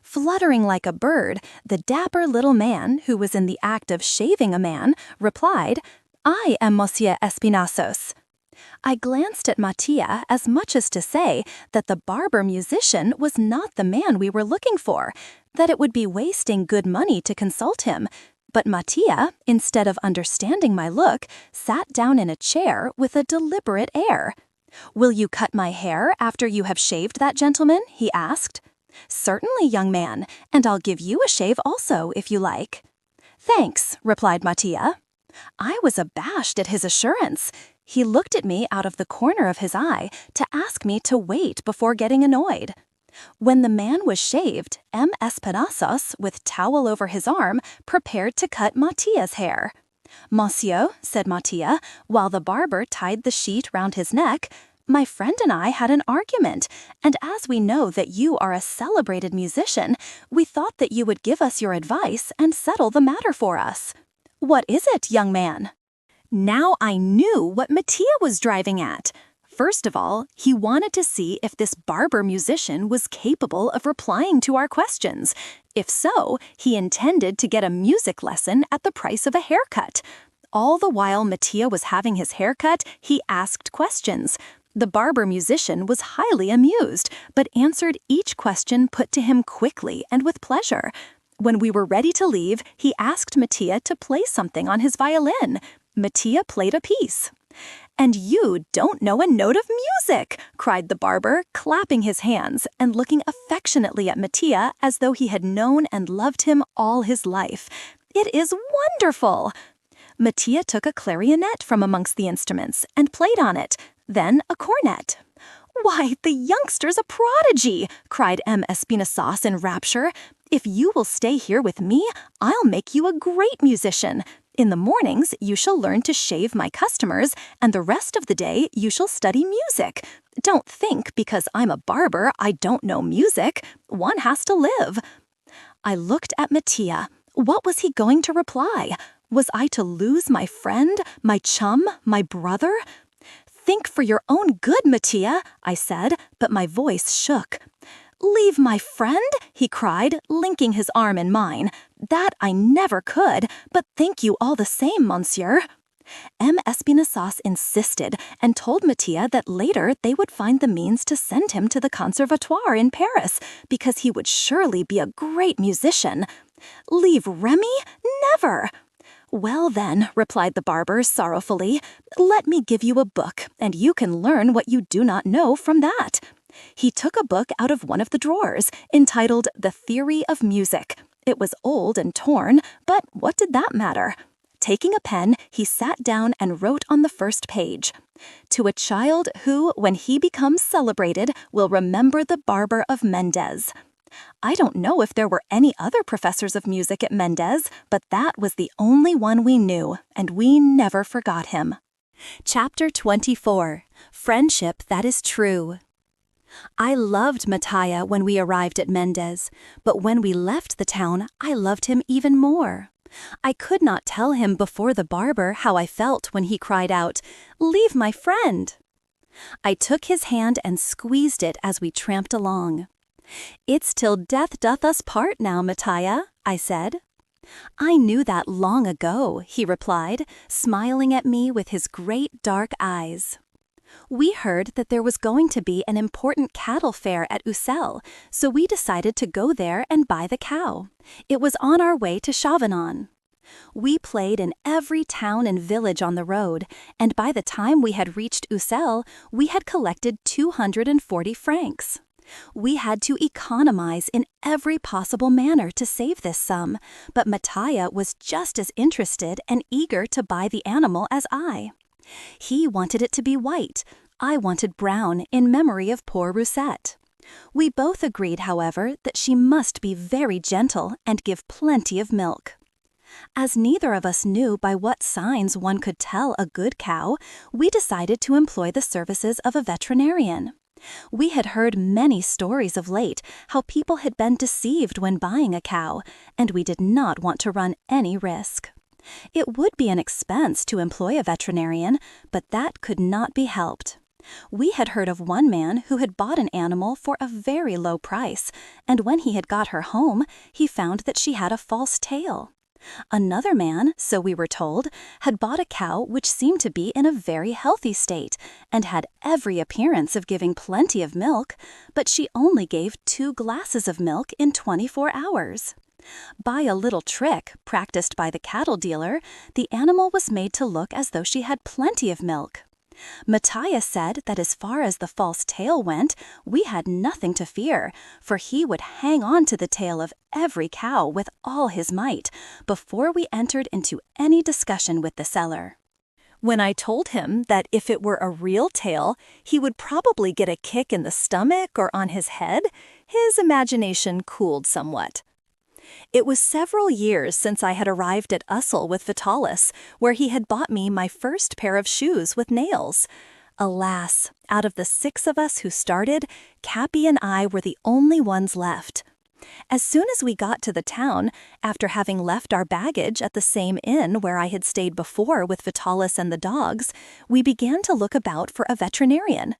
Fluttering like a bird, the dapper little man, who was in the act of shaving a man, replied, "I am Monsieur Espinazos." I glanced at Mattia as much as to say that the barber musician was not the man we were looking for, that it would be wasting good money to consult him. But Mattia, instead of understanding my look, sat down in a chair with a deliberate air. "Will you cut my hair after you have shaved that gentleman?" he asked. "Certainly, young man, and I'll give you a shave also, if you like." "Thanks," replied Mattia. I was abashed at his assurance. He looked at me out of the corner of his eye to ask me to wait before getting annoyed. When the man was shaved, M. Espinazos, with towel over his arm, prepared to cut Mattia's hair. "Monsieur," said Mattia, while the barber tied the sheet round his neck, "my friend and I had an argument, and as we know that you are a celebrated musician, we thought that you would give us your advice and settle the matter for us." "What is it, young man?" Now I knew what Mattia was driving at. First of all, he wanted to see if this barber musician was capable of replying to our questions. If so, he intended to get a music lesson at the price of a haircut. All the while Mattia was having his haircut, he asked questions. The barber musician was highly amused, but answered each question put to him quickly and with pleasure. When we were ready to leave, he asked Mattia to play something on his violin. Mattia played a piece. "And you don't know a note of music!" cried the barber, clapping his hands and looking affectionately at Mattia as though he had known and loved him all his life. "It is wonderful!" Mattia took a clarionet from amongst the instruments and played on it, then a cornet. "Why, the youngster's a prodigy!" cried M. Espinazos in rapture. "If you will stay here with me, I'll make you a great musician. In the mornings, you shall learn to shave my customers, and the rest of the day you shall study music. Don't think because I'm a barber I don't know music. One has to live." I looked at Mattia. What was he going to reply? Was I to lose my friend, my chum, my brother? "Think for your own good, Mattia," I said, but my voice shook. "Leave my friend?" he cried, linking his arm in mine. "That I never could, but thank you all the same, monsieur." M. Espinazos insisted and told Mattia that later they would find the means to send him to the Conservatoire in Paris, because he would surely be a great musician. "Leave Rémi? Never!" "Well then," replied the barber sorrowfully, "let me give you a book, and you can learn what you do not know from that." He took a book out of one of the drawers, entitled The Theory of Music. It was old and torn, but what did that matter? Taking a pen, he sat down and wrote on the first page, "To a child who, when he becomes celebrated, will remember the barber of Mendez." I don't know if there were any other professors of music at Mendez, but that was the only one we knew, and we never forgot him. Chapter 24. Friendship That Is True. I loved Mattia when we arrived at Mendez, but when we left the town, I loved him even more. I could not tell him before the barber how I felt when he cried out, "Leave my friend!" I took his hand and squeezed it as we tramped along. "It's till death doth us part now, Mattia," I said. "I knew that long ago," he replied, smiling at me with his great dark eyes. We heard that there was going to be an important cattle fair at Ussel, so we decided to go there and buy the cow. It was on our way to Chavanon. We played in every town and village on the road, and by the time we had reached Ussel, we had collected 240 francs. We had to economize in every possible manner to save this sum, but Mattia was just as interested and eager to buy the animal as I. He wanted it to be white. I wanted brown in memory of poor Roussette. We both agreed, however, that she must be very gentle and give plenty of milk. As neither of us knew by what signs one could tell a good cow, we decided to employ the services of a veterinarian. We had heard many stories of late how people had been deceived when buying a cow, and we did not want to run any risk. It would be an expense to employ a veterinarian, but that could not be helped. We had heard of one man who had bought an animal for a very low price, and when he had got her home, he found that she had a false tail. Another man, so we were told, had bought a cow which seemed to be in a very healthy state and had every appearance of giving plenty of milk, but she only gave 2 glasses of milk in 24 hours. By a little trick practiced by the cattle dealer, the animal was made to look as though she had plenty of milk. Mattia said that as far as the false tail went, we had nothing to fear, for he would hang on to the tail of every cow with all his might before we entered into any discussion with the seller. When I told him that if it were a real tail, he would probably get a kick in the stomach or on his head, his imagination cooled somewhat. It was several years since I had arrived at Ussel with Vitalis, where he had bought me my first pair of shoes with nails. Alas, out of the 6 of us who started, Capi and I were the only ones left. As soon as we got to the town, after having left our baggage at the same inn where I had stayed before with Vitalis and the dogs, we began to look about for a veterinarian.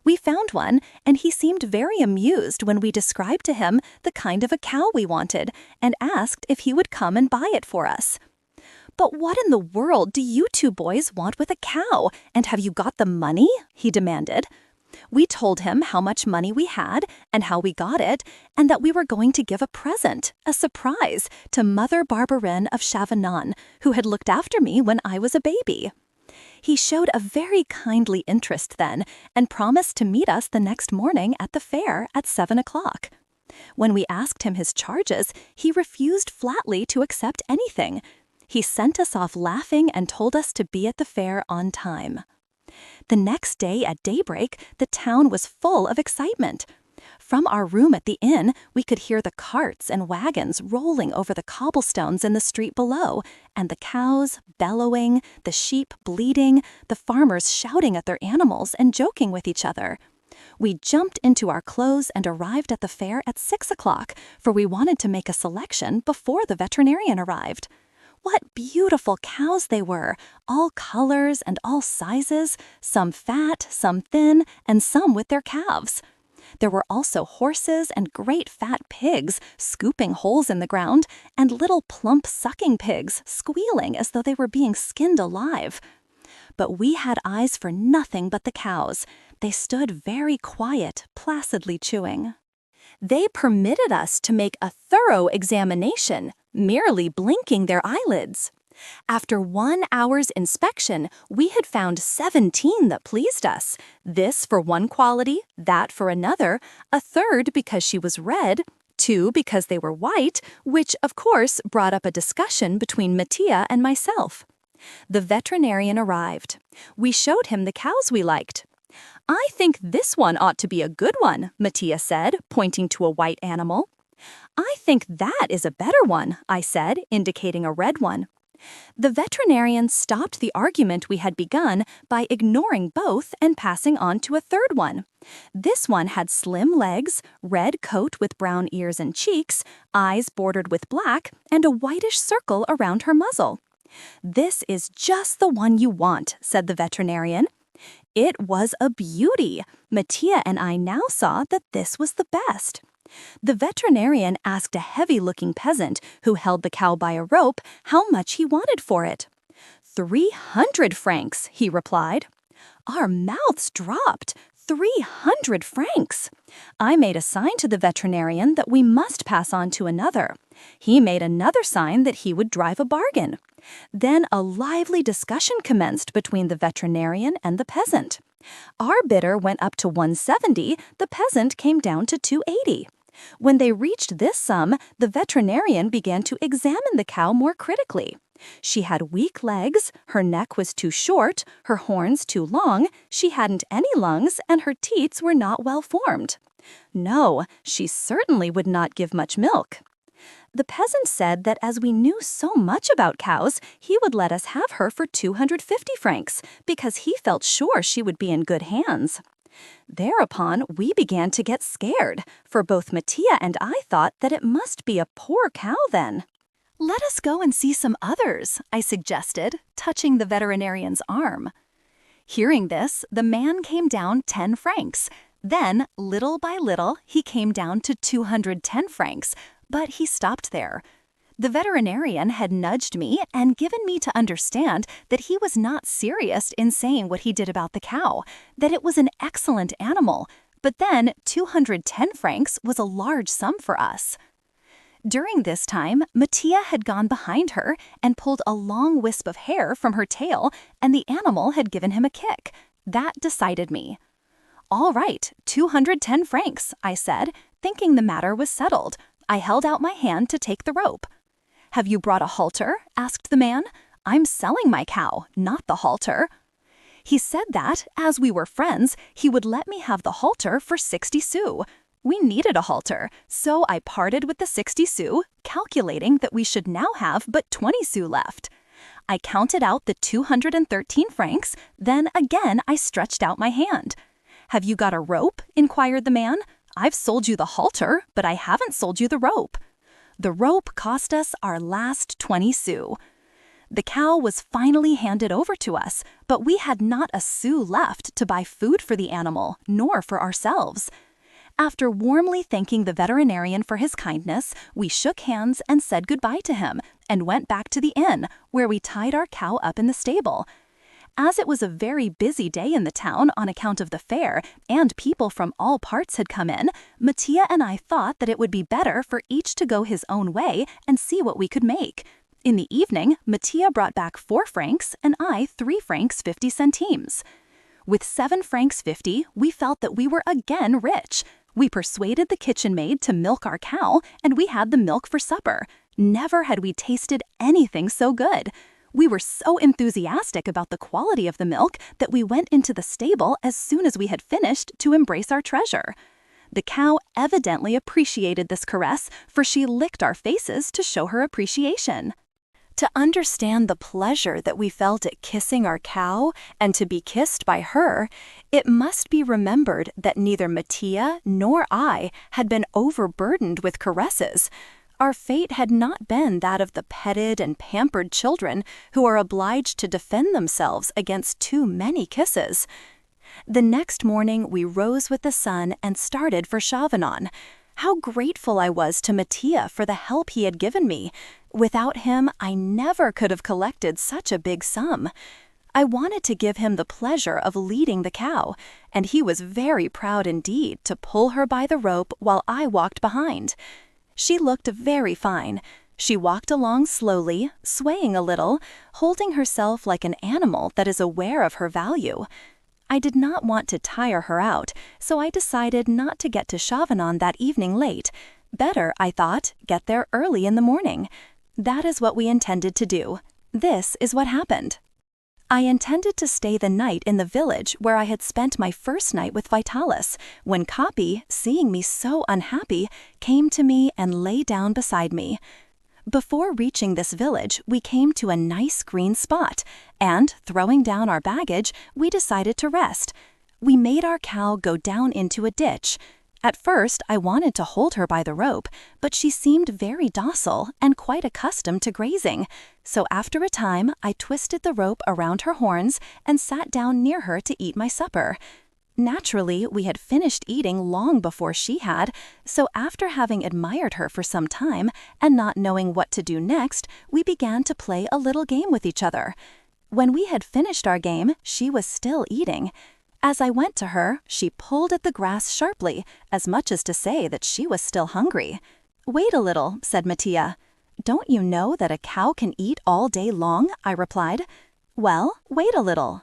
We found one, and he seemed very amused when we described to him the kind of a cow we wanted and asked if he would come and buy it for us. "But what in the world do you 2 boys want with a cow, and have you got the money?" he demanded. We told him how much money we had and how we got it, and that we were going to give a present, a surprise, to Mother Barberin of Chavanon, who had looked after me when I was a baby. He showed a very kindly interest then and promised to meet us the next morning at the fair at 7 o'clock. When we asked him his charges, he refused flatly to accept anything. He sent us off laughing and told us to be at the fair on time. The next day at daybreak, the town was full of excitement. From our room at the inn, we could hear the carts and wagons rolling over the cobblestones in the street below, and the cows bellowing, the sheep bleating, the farmers shouting at their animals and joking with each other. We jumped into our clothes and arrived at the fair at 6 o'clock, for we wanted to make a selection before the veterinarian arrived. What beautiful cows they were, all colors and all sizes, some fat, some thin, and some with their calves. There were also horses and great fat pigs scooping holes in the ground, and little plump sucking pigs squealing as though they were being skinned alive. But we had eyes for nothing but the cows. They stood very quiet, placidly chewing. They permitted us to make a thorough examination, merely blinking their eyelids. After 1 hour's inspection, we had found 17 that pleased us, this for one quality, that for another, a third because she was red, 2 because they were white, which, of course, brought up a discussion between Mattia and myself. The veterinarian arrived. We showed him the cows we liked. "I think this one ought to be a good one," Mattia said, pointing to a white animal. "I think that is a better one," I said, indicating a red one. The veterinarian stopped the argument we had begun by ignoring both and passing on to a third one. This one had slim legs, red coat with brown ears and cheeks, eyes bordered with black, and a whitish circle around her muzzle. "This is just the one you want," said the veterinarian. It was a beauty. Mattia and I now saw that this was the best. The veterinarian asked a heavy-looking peasant who held the cow by a rope how much he wanted for it. 300 francs, he replied. Our mouths dropped. 300 francs! I made a sign to the veterinarian that we must pass on to another. He made another sign that he would drive a bargain. Then a lively discussion commenced between the veterinarian and the peasant. Our bidder went up to 170, the peasant came down to 280. When they reached this sum, the veterinarian began to examine the cow more critically. She had weak legs, her neck was too short, her horns too long, she hadn't any lungs, and her teats were not well formed. No, she certainly would not give much milk. The peasant said that as we knew so much about cows, he would let us have her for 250 francs, because he felt sure she would be in good hands. Thereupon, we began to get scared, for both Mattia and I thought that it must be a poor cow then. Let us go and see some others, I suggested, touching the veterinarian's arm. Hearing this, the man came down 10 francs. Then, little by little, he came down to 210 francs, but he stopped there. The veterinarian had nudged me and given me to understand that he was not serious in saying what he did about the cow, that it was an excellent animal, but then 210 francs was a large sum for us. During this time, Mattia had gone behind her and pulled a long wisp of hair from her tail, and the animal had given him a kick. That decided me. All right, 210 francs, I said, thinking the matter was settled. I held out my hand to take the rope. Have you brought a halter? Asked the man. I'm selling my cow, not the halter. He said that, as we were friends, he would let me have the halter for 60 sous. We needed a halter, so I parted with the 60 sous, calculating that we should now have but 20 sous left. I counted out the 213 francs, then again I stretched out my hand. Have you got a rope? Inquired the man. I've sold you the halter, but I haven't sold you the rope. The rope cost us our last 20 sous. The cow was finally handed over to us, but we had not a sou left to buy food for the animal, nor for ourselves. After warmly thanking the veterinarian for his kindness, we shook hands and said goodbye to him, and went back to the inn, where we tied our cow up in the stable. As it was a very busy day in the town on account of the fair, and people from all parts had come in, Mattia and I thought that it would be better for each to go his own way and see what we could make. In the evening, Mattia brought back 4 francs, and I 3 francs 50 centimes. With 7 francs 50, we felt that we were again rich. We persuaded the kitchen maid to milk our cow, and we had the milk for supper. Never had we tasted anything so good. We were so enthusiastic about the quality of the milk that we went into the stable as soon as we had finished to embrace our treasure. The cow evidently appreciated this caress, for she licked our faces to show her appreciation. To understand the pleasure that we felt at kissing our cow and to be kissed by her, it must be remembered that neither Mattia nor I had been overburdened with caresses. Our fate had not been that of the petted and pampered children who are obliged to defend themselves against too many kisses. The next morning we rose with the sun and started for Chavanon. How grateful I was to Mattia for the help he had given me. Without him, I never could have collected such a big sum. I wanted to give him the pleasure of leading the cow, and he was very proud indeed to pull her by the rope while I walked behind. She looked very fine. She walked along slowly, swaying a little, holding herself like an animal that is aware of her value. I did not want to tire her out, so I decided not to get to Chavanon that evening late. Better, I thought, get there early in the morning. That is what we intended to do. This is what happened. I intended to stay the night in the village where I had spent my first night with Vitalis, when Capi, seeing me so unhappy, came to me and lay down beside me. Before reaching this village, we came to a nice green spot, and, throwing down our baggage, we decided to rest. We made our cow go down into a ditch. At first, I wanted to hold her by the rope, but she seemed very docile and quite accustomed to grazing. So after a time, I twisted the rope around her horns and sat down near her to eat my supper. Naturally, we had finished eating long before she had, so after having admired her for some time and not knowing what to do next, we began to play a little game with each other. When we had finished our game, she was still eating. As I went to her, she pulled at the grass sharply, as much as to say that she was still hungry. "Wait a little," said Mattia. "Don't you know that a cow can eat all day long?" I replied. "Well, wait a little."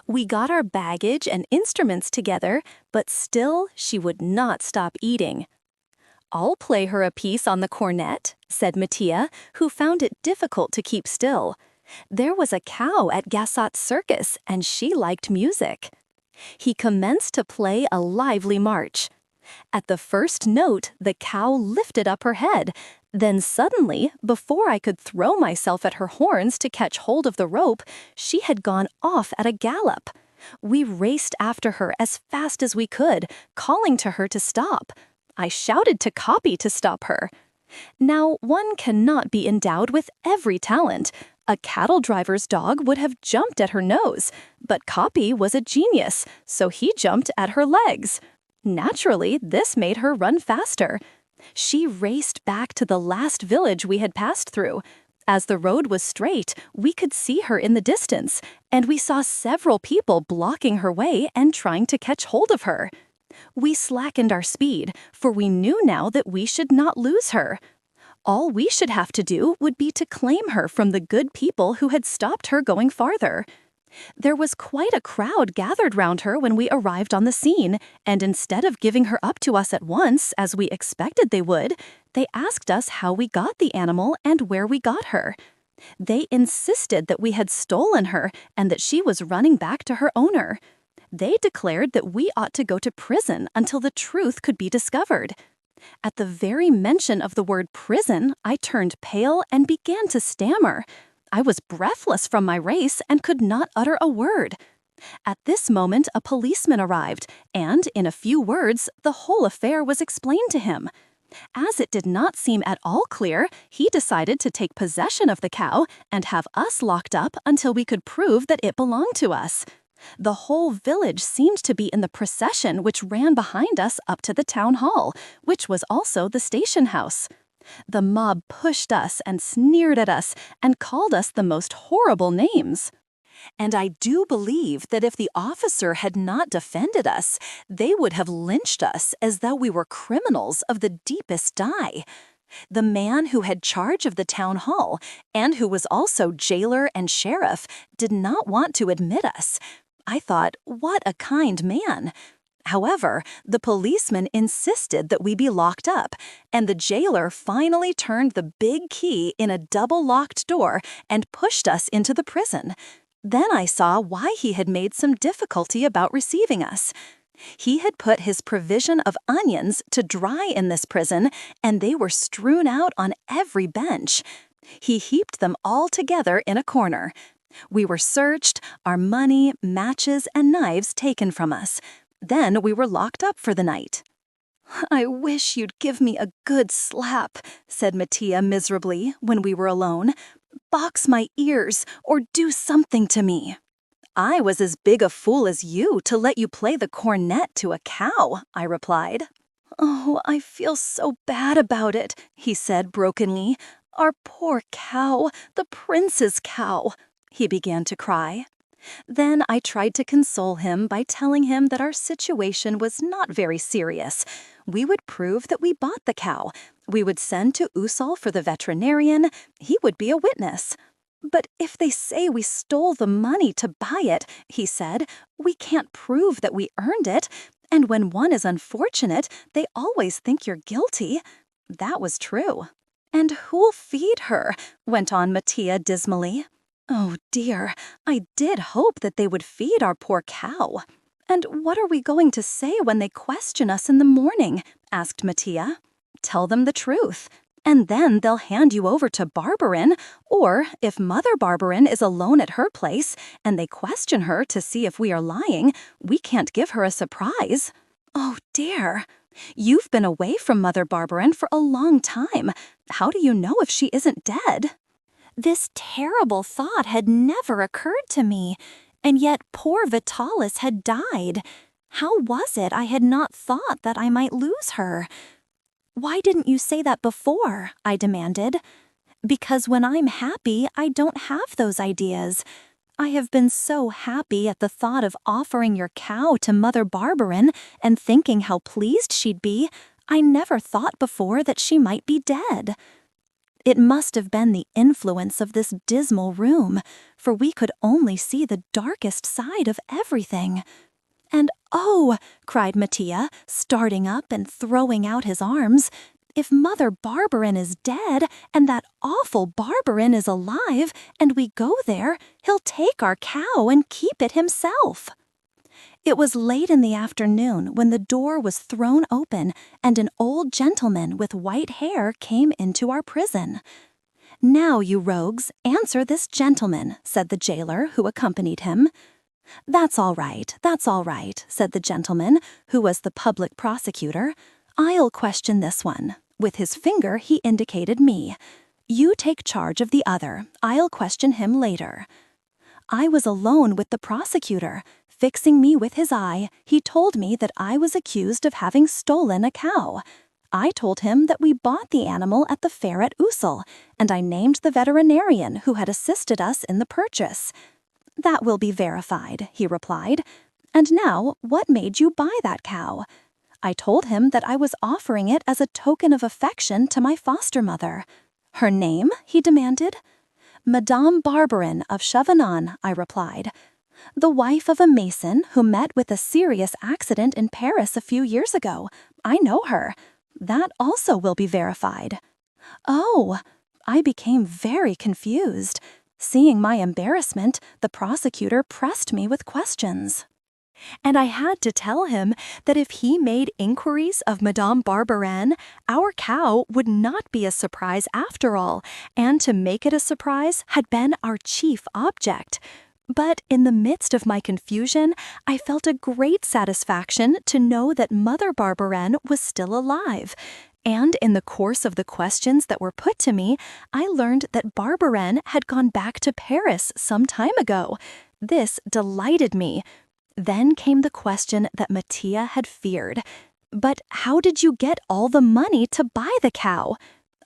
We got our baggage and instruments together, but still she would not stop eating. "I'll play her a piece on the cornet," said Mattia, who found it difficult to keep still. There was a cow at Gassot's circus, and she liked music. He commenced to play a lively march. At the first note, the cow lifted up her head. Then suddenly, before I could throw myself at her horns to catch hold of the rope, she had gone off at a gallop. We raced after her as fast as we could, calling to her to stop. I shouted to Capi to stop her. Now, one cannot be endowed with every talent. A cattle driver's dog would have jumped at her nose, but Capi was a genius, so he jumped at her legs. Naturally, this made her run faster. She raced back to the last village we had passed through. As the road was straight, we could see her in the distance, and we saw several people blocking her way and trying to catch hold of her. We slackened our speed, for we knew now that we should not lose her. All we should have to do would be to claim her from the good people who had stopped her going farther. There was quite a crowd gathered round her when we arrived on the scene, and instead of giving her up to us at once, as we expected they would, they asked us how we got the animal and where we got her. They insisted that we had stolen her and that she was running back to her owner. They declared that we ought to go to prison until the truth could be discovered. At the very mention of the word prison, I turned pale and began to stammer. I was breathless from my race and could not utter a word. At this moment, a policeman arrived, and in a few words, the whole affair was explained to him. As it did not seem at all clear, he decided to take possession of the cow and have us locked up until we could prove that it belonged to us. The whole village seemed to be in the procession which ran behind us up to the town hall, which was also the station house. The mob pushed us and sneered at us and called us the most horrible names. And I do believe that if the officer had not defended us, they would have lynched us as though we were criminals of the deepest dye. The man who had charge of the town hall, and who was also jailer and sheriff, did not want to admit us. I thought, what a kind man. However, the policeman insisted that we be locked up, and the jailer finally turned the big key in a double-locked door and pushed us into the prison. Then I saw why he had made some difficulty about receiving us. He had put his provision of onions to dry in this prison, and they were strewn out on every bench. He heaped them all together in a corner. We were searched, our money, matches, and knives taken from us. Then we were locked up for the night. "I wish you'd give me a good slap," said Mattia miserably when we were alone. "Box my ears or do something to me." "I was as big a fool as you to let you play the cornet to a cow," I replied. "Oh, I feel so bad about it," he said brokenly. "Our poor cow, the prince's cow." He began to cry. Then I tried to console him by telling him that our situation was not very serious. We would prove that we bought the cow. We would send to Ussel for the veterinarian. He would be a witness. "But if they say we stole the money to buy it," he said, "we can't prove that we earned it. And when one is unfortunate, they always think you're guilty." That was true. "And who'll feed her?" went on Mattia dismally. "Oh dear, I did hope that they would feed our poor cow." "And what are we going to say when they question us in the morning?" asked Mattia. "Tell them the truth, and then they'll hand you over to Barberin, or if Mother Barberin is alone at her place and they question her to see if we are lying, we can't give her a surprise." "Oh dear, you've been away from Mother Barberin for a long time. How do you know if she isn't dead?" This terrible thought had never occurred to me, and yet poor Vitalis had died. How was it I had not thought that I might lose her? "Why didn't you say that before?" I demanded. "Because when I'm happy, I don't have those ideas. I have been so happy at the thought of offering your cow to Mother Barberin and thinking how pleased she'd be. I never thought before that she might be dead. It must have been the influence of this dismal room, for we could only see the darkest side of everything. And oh, cried Mattia, starting up and throwing out his arms, if Mother Barberin is dead and that awful Barberin is alive and we go there, he'll take our cow and keep it himself. It was late in the afternoon when the door was thrown open and an old gentleman with white hair came into our prison. Now, you rogues, answer this gentleman, said the jailer who accompanied him. That's all right, said the gentleman, who was the public prosecutor. I'll question this one. With his finger, he indicated me. You take charge of the other. I'll question him later. I was alone with the prosecutor. Fixing me with his eye, he told me that I was accused of having stolen a cow. I told him that we bought the animal at the fair at Ussel, and I named the veterinarian who had assisted us in the purchase. That will be verified, he replied. And now, what made you buy that cow? I told him that I was offering it as a token of affection to my foster mother. Her name? He demanded. Madame Barberin of Chavanon, I replied. The wife of a mason who met with a serious accident in Paris a few years ago. I know her. That also will be verified. Oh, I became very confused. Seeing my embarrassment, the prosecutor pressed me with questions. And I had to tell him that if he made inquiries of Madame Barberin, our cow would not be a surprise after all, and to make it a surprise had been our chief object. But in the midst of my confusion, I felt a great satisfaction to know that Mother Barberin was still alive. And in the course of the questions that were put to me, I learned that Barberin had gone back to Paris some time ago. This delighted me. Then came the question that Mattia had feared. But how did you get all the money to buy the cow?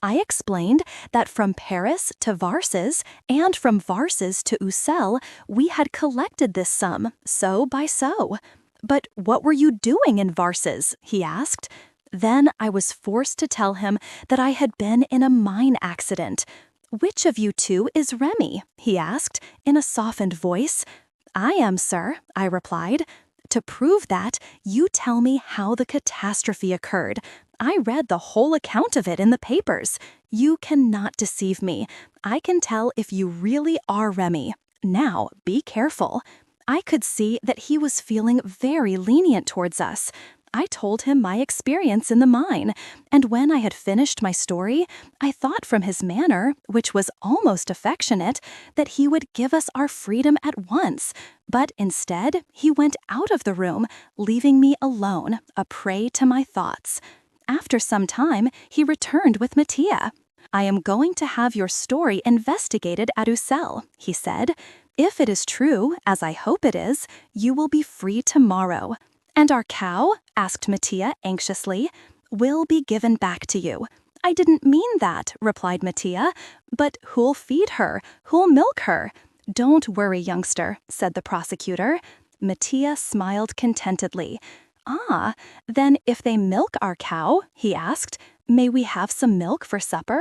I explained that from Paris to Varses and from Varses to Ussel, we had collected this sum, so by so. But what were you doing in Varses? He asked. Then I was forced to tell him that I had been in a mine accident. Which of you two is Rémi? He asked, in a softened voice. I am, sir, I replied. To prove that, you tell me how the catastrophe occurred. I read the whole account of it in the papers. You cannot deceive me. I can tell if you really are Rémi. Now, be careful. I could see that he was feeling very lenient towards us. I told him my experience in the mine, and when I had finished my story, I thought from his manner, which was almost affectionate, that he would give us our freedom at once. But instead, he went out of the room, leaving me alone, a prey to my thoughts. After some time, he returned with Mattia. I am going to have your story investigated at Ussel, he said. If it is true, as I hope it is, you will be free tomorrow. And our cow, asked Mattia anxiously, will be given back to you. I didn't mean that, replied Mattia. But who'll feed her? Who'll milk her? Don't worry, youngster, said the prosecutor. Mattia smiled contentedly. Ah, then if they milk our cow, he asked, may we have some milk for supper?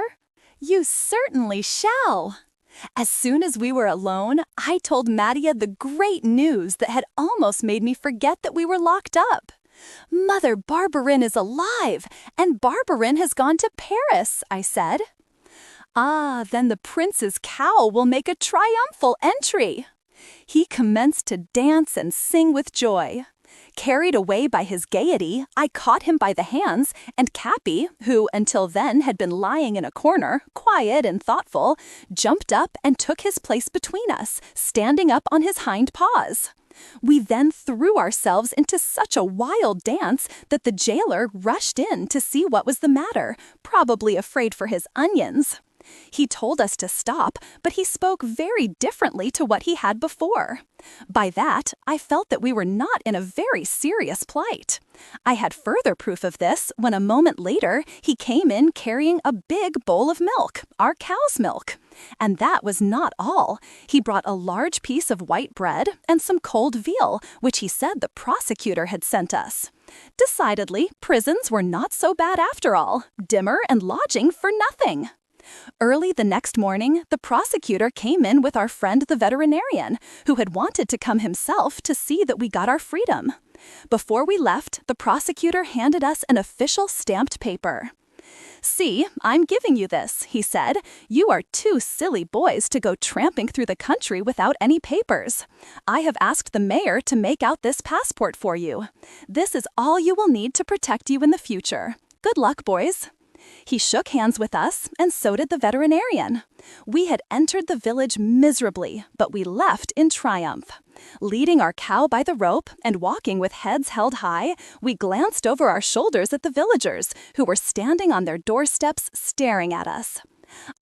You certainly shall. As soon as we were alone, I told Mattia the great news that had almost made me forget that we were locked up. Mother Barberin is alive, and Barberin has gone to Paris, I said. Ah, then the prince's cow will make a triumphal entry. He commenced to dance and sing with joy. Carried away by his gaiety, I caught him by the hands, and Capi, who until then had been lying in a corner, quiet and thoughtful, jumped up and took his place between us, standing up on his hind paws. We then threw ourselves into such a wild dance that the jailer rushed in to see what was the matter, probably afraid for his onions. He told us to stop, but he spoke very differently to what he had before. By that, I felt that we were not in a very serious plight. I had further proof of this when a moment later he came in carrying a big bowl of milk, our cow's milk. And that was not all. He brought a large piece of white bread and some cold veal, which he said the prosecutor had sent us. Decidedly, prisons were not so bad after all. Dimmer and lodging for nothing. Early the next morning, the prosecutor came in with our friend the veterinarian, who had wanted to come himself to see that we got our freedom. Before we left, the prosecutor handed us an official stamped paper. "See, I'm giving you this," he said. "You are two silly boys to go tramping through the country without any papers. I have asked the mayor to make out this passport for you. This is all you will need to protect you in the future. Good luck, boys." He shook hands with us, and so did the veterinarian. We had entered the village miserably, but we left in triumph. Leading our cow by the rope and walking with heads held high, we glanced over our shoulders at the villagers, who were standing on their doorsteps staring at us.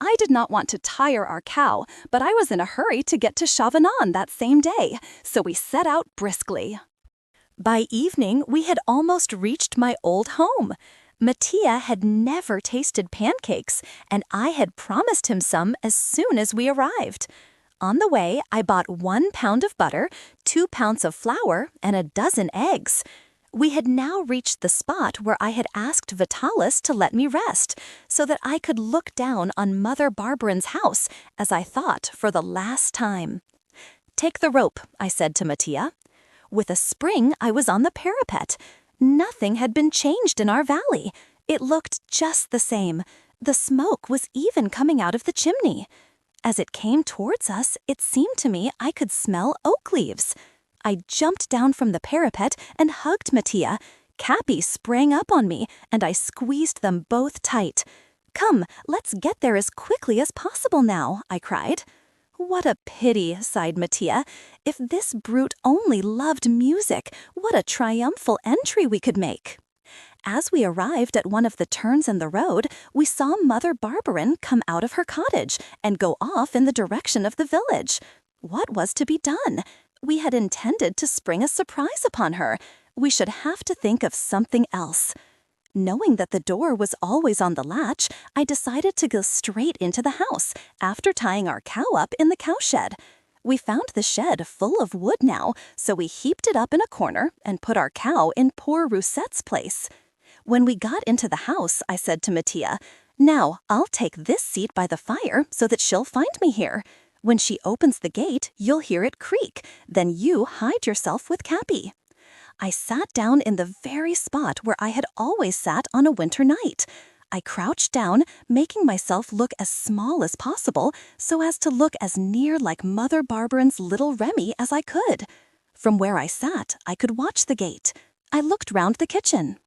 I did not want to tire our cow, but I was in a hurry to get to Chavanon that same day, so we set out briskly. By evening, we had almost reached my old home. Mattia had never tasted pancakes, and I had promised him some as soon as we arrived. On the way, I bought 1 pound of butter, 2 pounds of flour, and a dozen eggs. We had now reached the spot where I had asked Vitalis to let me rest, so that I could look down on Mother Barbarin's house, as I thought, for the last time. "Take the rope," I said to Mattia. With a spring, I was on the parapet. Nothing had been changed in our valley. It looked just the same. The smoke was even coming out of the chimney. As it came towards us, it seemed to me I could smell oak leaves. I jumped down from the parapet and hugged Mattia. Capi sprang up on me, and I squeezed them both tight. "Come, let's get there as quickly as possible now," I cried. "What a pity," sighed Mattia. "If this brute only loved music, what a triumphal entry we could make." As we arrived at one of the turns in the road, we saw Mother Barbarin come out of her cottage and go off in the direction of the village. What was to be done? We had intended to spring a surprise upon her. We should have to think of something else. Knowing that the door was always on the latch, I decided to go straight into the house, after tying our cow up in the cowshed. We found the shed full of wood now, so we heaped it up in a corner and put our cow in poor Roussette's place. When we got into the house, I said to Mattia, "Now, I'll take this seat by the fire so that she'll find me here. When she opens the gate, you'll hear it creak. Then you hide yourself with Capi." I sat down in the very spot where I had always sat on a winter night. I crouched down, making myself look as small as possible so as to look as near like Mother Barbarin's little Rémi as I could. From where I sat, I could watch the gate. I looked round the kitchen.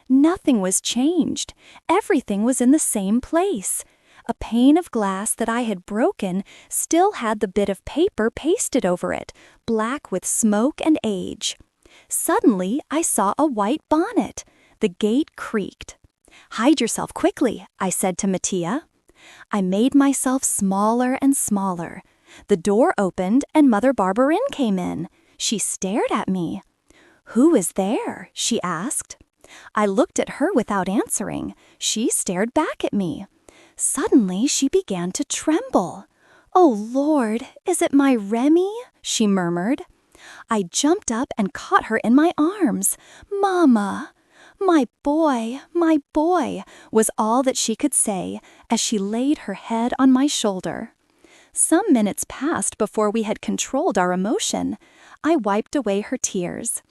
Nothing was changed. Everything was in the same place. A pane of glass that I had broken still had the bit of paper pasted over it, black with smoke and age. Suddenly, I saw a white bonnet. The gate creaked. "Hide yourself quickly," I said to Mattia. I made myself smaller and smaller. The door opened and Mother Barbarin came in. She stared at me. "Who is there?" she asked. I looked at her without answering. She stared back at me. Suddenly, she began to tremble. "Oh, Lord, is it my Rémi?" she murmured. I jumped up and caught her in my arms. "Mama!" my boy," was all that she could say as she laid her head on my shoulder. Some minutes passed before we had controlled our emotion. I wiped away her tears.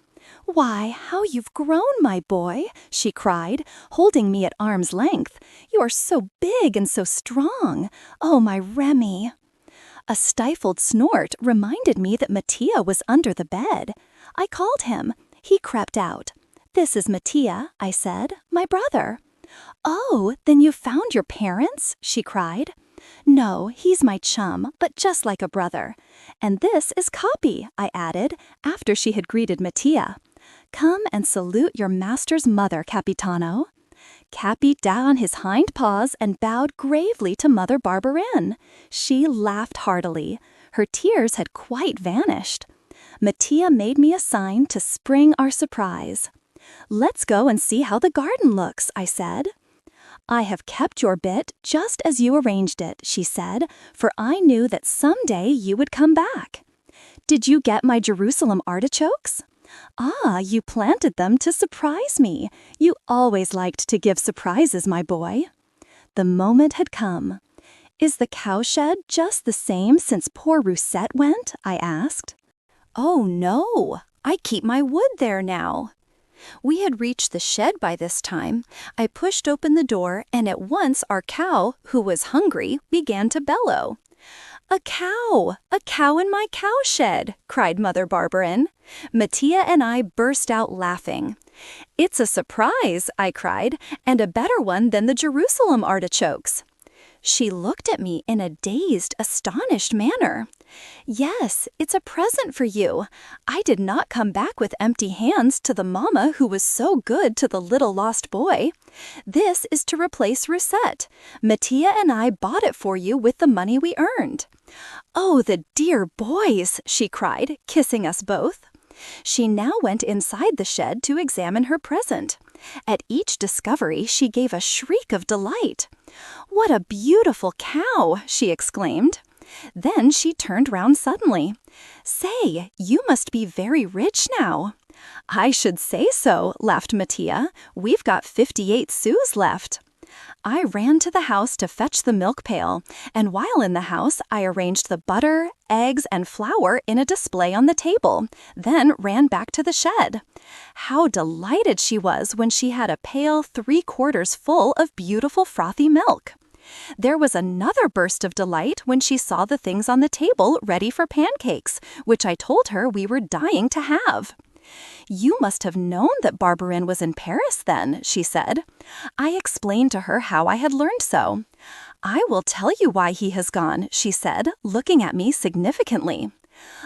"Why, how you've grown, my boy," she cried, holding me at arm's length. "You are so big and so strong. Oh, my Rémi." A stifled snort reminded me that Mattia was under the bed. I called him. He crept out. "This is Mattia," I said, "my brother." "Oh, then you found your parents?" she cried. "No, he's my chum, but just like a brother. And this is Capi," I added, after she had greeted Mattia. "Come and salute your master's mother, Capitano." Capi down on his hind paws and bowed gravely to Mother Barberin. She laughed heartily. Her tears had quite vanished. Mattia made me a sign to spring our surprise. "Let's go and see how the garden looks," I said. "I have kept your bit just as you arranged it," she said, "for I knew that someday you would come back." "Did you get my Jerusalem artichokes?" "Ah, you planted them to surprise me. You always liked to give surprises, my boy." The moment had come. "Is the cowshed just the same since poor Roussette went?" I asked. "Oh, no. I keep my wood there now." We had reached the shed by this time. I pushed open the door, and at once our cow, who was hungry, began to bellow. A cow in my cowshed," cried Mother Barberin. Mattia and I burst out laughing. "It's a surprise," I cried, "and a better one than the Jerusalem artichokes." She looked at me in a dazed, astonished manner. "Yes, it's a present for you. I did not come back with empty hands to the mama who was so good to the little lost boy. This is to replace Roussette. Mattia and I bought it for you with the money we earned." "Oh, the dear boys!" she cried, kissing us both. She now went inside the shed to examine her present. At each discovery, she gave a shriek of delight. "What a beautiful cow!" she exclaimed. Then she turned round suddenly. "Say, you must be very rich now." "I should say so," laughed Mattia. "We've got 58 sous left." I ran to the house to fetch the milk pail, and while in the house, I arranged the butter, eggs, and flour in a display on the table, then ran back to the shed. How delighted she was when she had a pail 3/4 full of beautiful frothy milk. There was another burst of delight when she saw the things on the table ready for pancakes, which I told her we were dying to have. "You must have known that Barberin was in Paris then," she said. I explained to her how I had learned so. "I will tell you why he has gone," she said, looking at me significantly.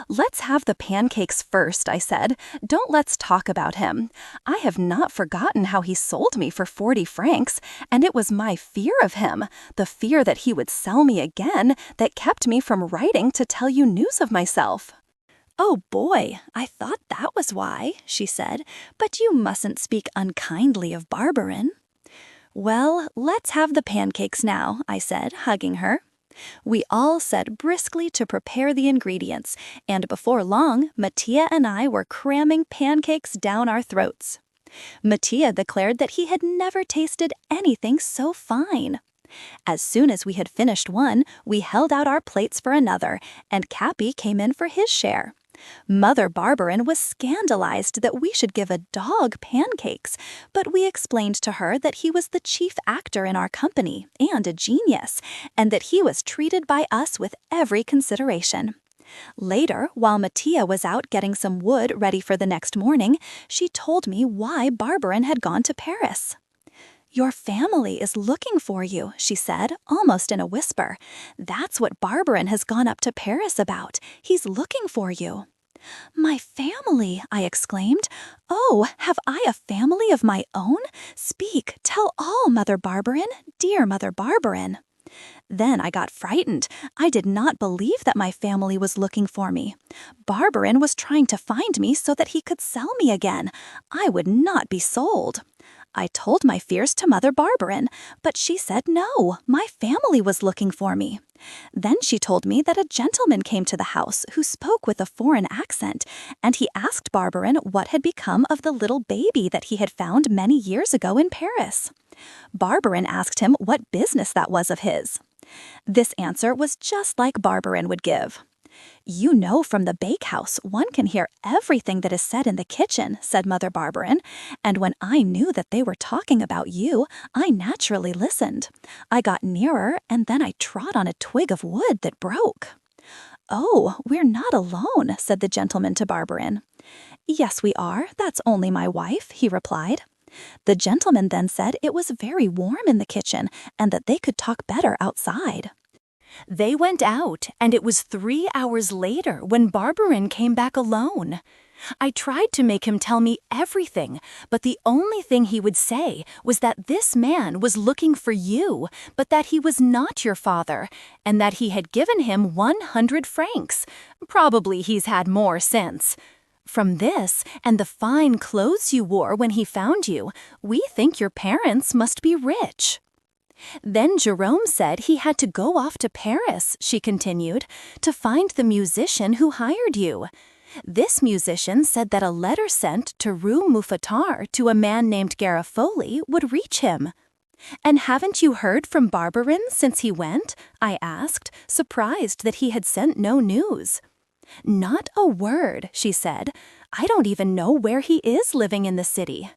"Let's have the pancakes first," I said. "Don't let's talk about him. I have not forgotten how he sold me for 40 francs, and it was my fear of him, the fear that he would sell me again, that kept me from writing to tell you news of myself." "Oh boy, I thought that was why," she said, "but you mustn't speak unkindly of Barberin." "Well, let's have the pancakes now," I said, hugging her. We all set briskly to prepare the ingredients, and before long, Mattia and I were cramming pancakes down our throats. Mattia declared that he had never tasted anything so fine. As soon as we had finished one, we held out our plates for another, and Capi came in for his share. Mother Barberin was scandalized that we should give a dog pancakes, but we explained to her that he was the chief actor in our company and a genius, and that he was treated by us with every consideration. Later, while Mattia was out getting some wood ready for the next morning, she told me why Barberin had gone to Paris. "Your family is looking for you," she said, almost in a whisper. "That's what Barberin has gone up to Paris about. He's looking for you." "My family!" I exclaimed. "Oh, have I a family of my own? Speak, tell all, Mother Barberin, dear Mother Barberin." Then I got frightened. I did not believe that my family was looking for me. Barberin was trying to find me so that he could sell me again. I would not be sold. I told my fears to Mother Barberin, but she said no, my family was looking for me. Then she told me that a gentleman came to the house who spoke with a foreign accent, and he asked Barberin what had become of the little baby that he had found many years ago in Paris. Barberin asked him what business that was of his. This answer was just like Barberin would give. "You know from the bakehouse one can hear everything that is said in the kitchen," said Mother Barberin, "and when I knew that they were talking about you, I naturally listened. I got nearer, and then I trod on a twig of wood that broke." "Oh, we're not alone," said the gentleman to Barberin. "Yes, we are. That's only my wife," he replied. The gentleman then said it was very warm in the kitchen, and that they could talk better outside. They went out, and it was 3 hours later when Barberin came back alone. I tried to make him tell me everything, but the only thing he would say was that this man was looking for you, but that he was not your father, and that he had given him 100 francs. Probably he's had more since. From this, and the fine clothes you wore when he found you, we think your parents must be rich. Then Jerome said he had to go off to Paris, she continued, to find the musician who hired you. This musician said that a letter sent to Rue Mouffetard to a man named Garofoli would reach him. And haven't you heard from Barberin since he went? I asked, surprised that he had sent no news. Not a word, she said. I don't even know where he is living in the city.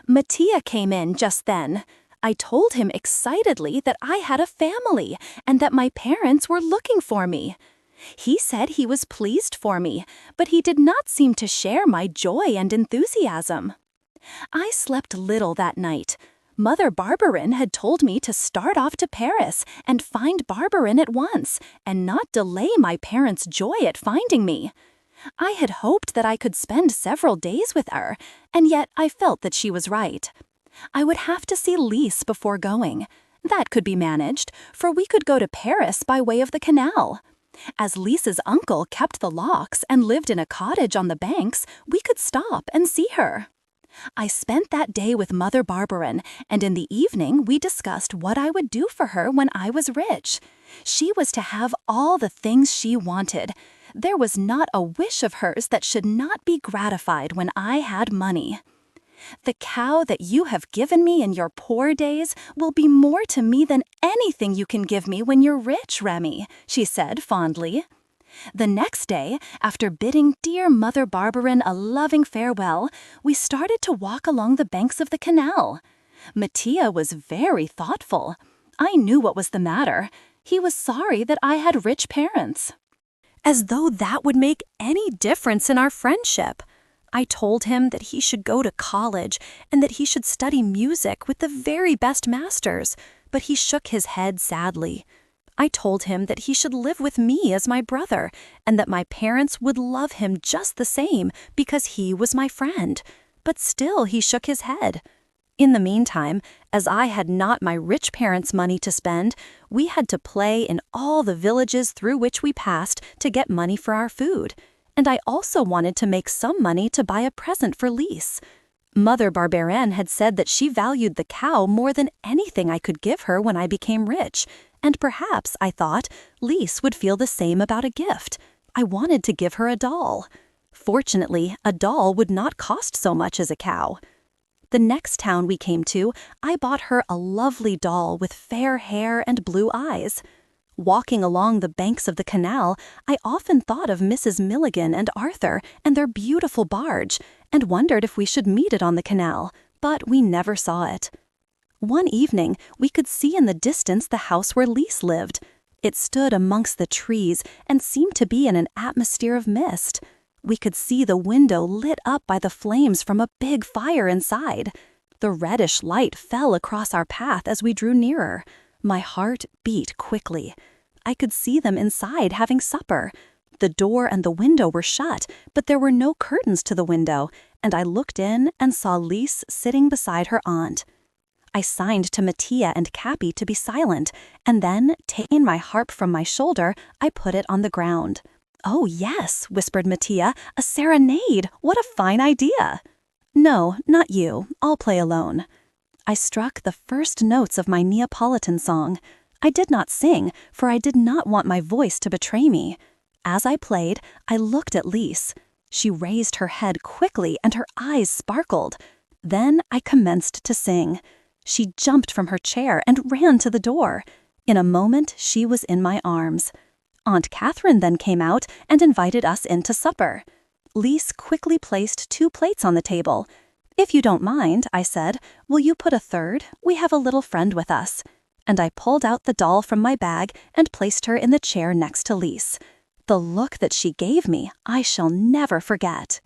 Mattia came in just then. I told him excitedly that I had a family and that my parents were looking for me. He said he was pleased for me, but he did not seem to share my joy and enthusiasm. I slept little that night. Mother Barberin had told me to start off to Paris and find Barberin at once, and not delay my parents' joy at finding me. I had hoped that I could spend several days with her, and yet I felt that she was right. I would have to see Lise before going. That could be managed, for we could go to Paris by way of the canal. As Lisa's uncle kept the locks and lived in a cottage on the banks, we could stop and see her. I spent that day with Mother Barberin, and in the evening we discussed what I would do for her when I was rich. She was to have all the things she wanted. There was not a wish of hers that should not be gratified when I had money. The cow that you have given me in your poor days will be more to me than anything you can give me when you're rich, Rémi, she said fondly. The next day, after bidding dear Mother Barberin a loving farewell, we started to walk along the banks of the canal. Mattia was very thoughtful. I knew what was the matter. He was sorry that I had rich parents. As though that would make any difference in our friendship. I told him that he should go to college and that he should study music with the very best masters, but he shook his head sadly. I told him that he should live with me as my brother, and that my parents would love him just the same because he was my friend, but still he shook his head. In the meantime, as I had not my rich parents' money to spend, we had to play in all the villages through which we passed to get money for our food. And I also wanted to make some money to buy a present for Lise. Mother Barberin had said that she valued the cow more than anything I could give her when I became rich, and perhaps, I thought, Lise would feel the same about a gift. I wanted to give her a doll. Fortunately, a doll would not cost so much as a cow. The next town we came to, I bought her a lovely doll with fair hair and blue eyes. Walking along the banks of the canal, I often thought of Mrs. Milligan and Arthur and their beautiful barge, and wondered if we should meet it on the canal, but we never saw it. One evening, we could see in the distance the house where Lise lived. It stood amongst the trees and seemed to be in an atmosphere of mist. We could see the window lit up by the flames from a big fire inside. The reddish light fell across our path as we drew nearer. My heart beat quickly. I could see them inside having supper. The door and the window were shut, but there were no curtains to the window, and I looked in and saw Lise sitting beside her aunt. I signed to Mattia and Capi to be silent, and then, taking my harp from my shoulder, I put it on the ground. "Oh, yes," whispered Mattia, "a serenade! What a fine idea!" "No, not you. I'll play alone." I struck the first notes of my Neapolitan song. I did not sing, for I did not want my voice to betray me. As I played, I looked at Lise. She raised her head quickly and her eyes sparkled. Then I commenced to sing. She jumped from her chair and ran to the door. In a moment, she was in my arms. Aunt Catherine then came out and invited us in to supper. Lise quickly placed 2 plates on the table. "If you don't mind," I said, "will you put a third? We have a little friend with us." And I pulled out the doll from my bag and placed her in the chair next to Lise. The look that she gave me, I shall never forget.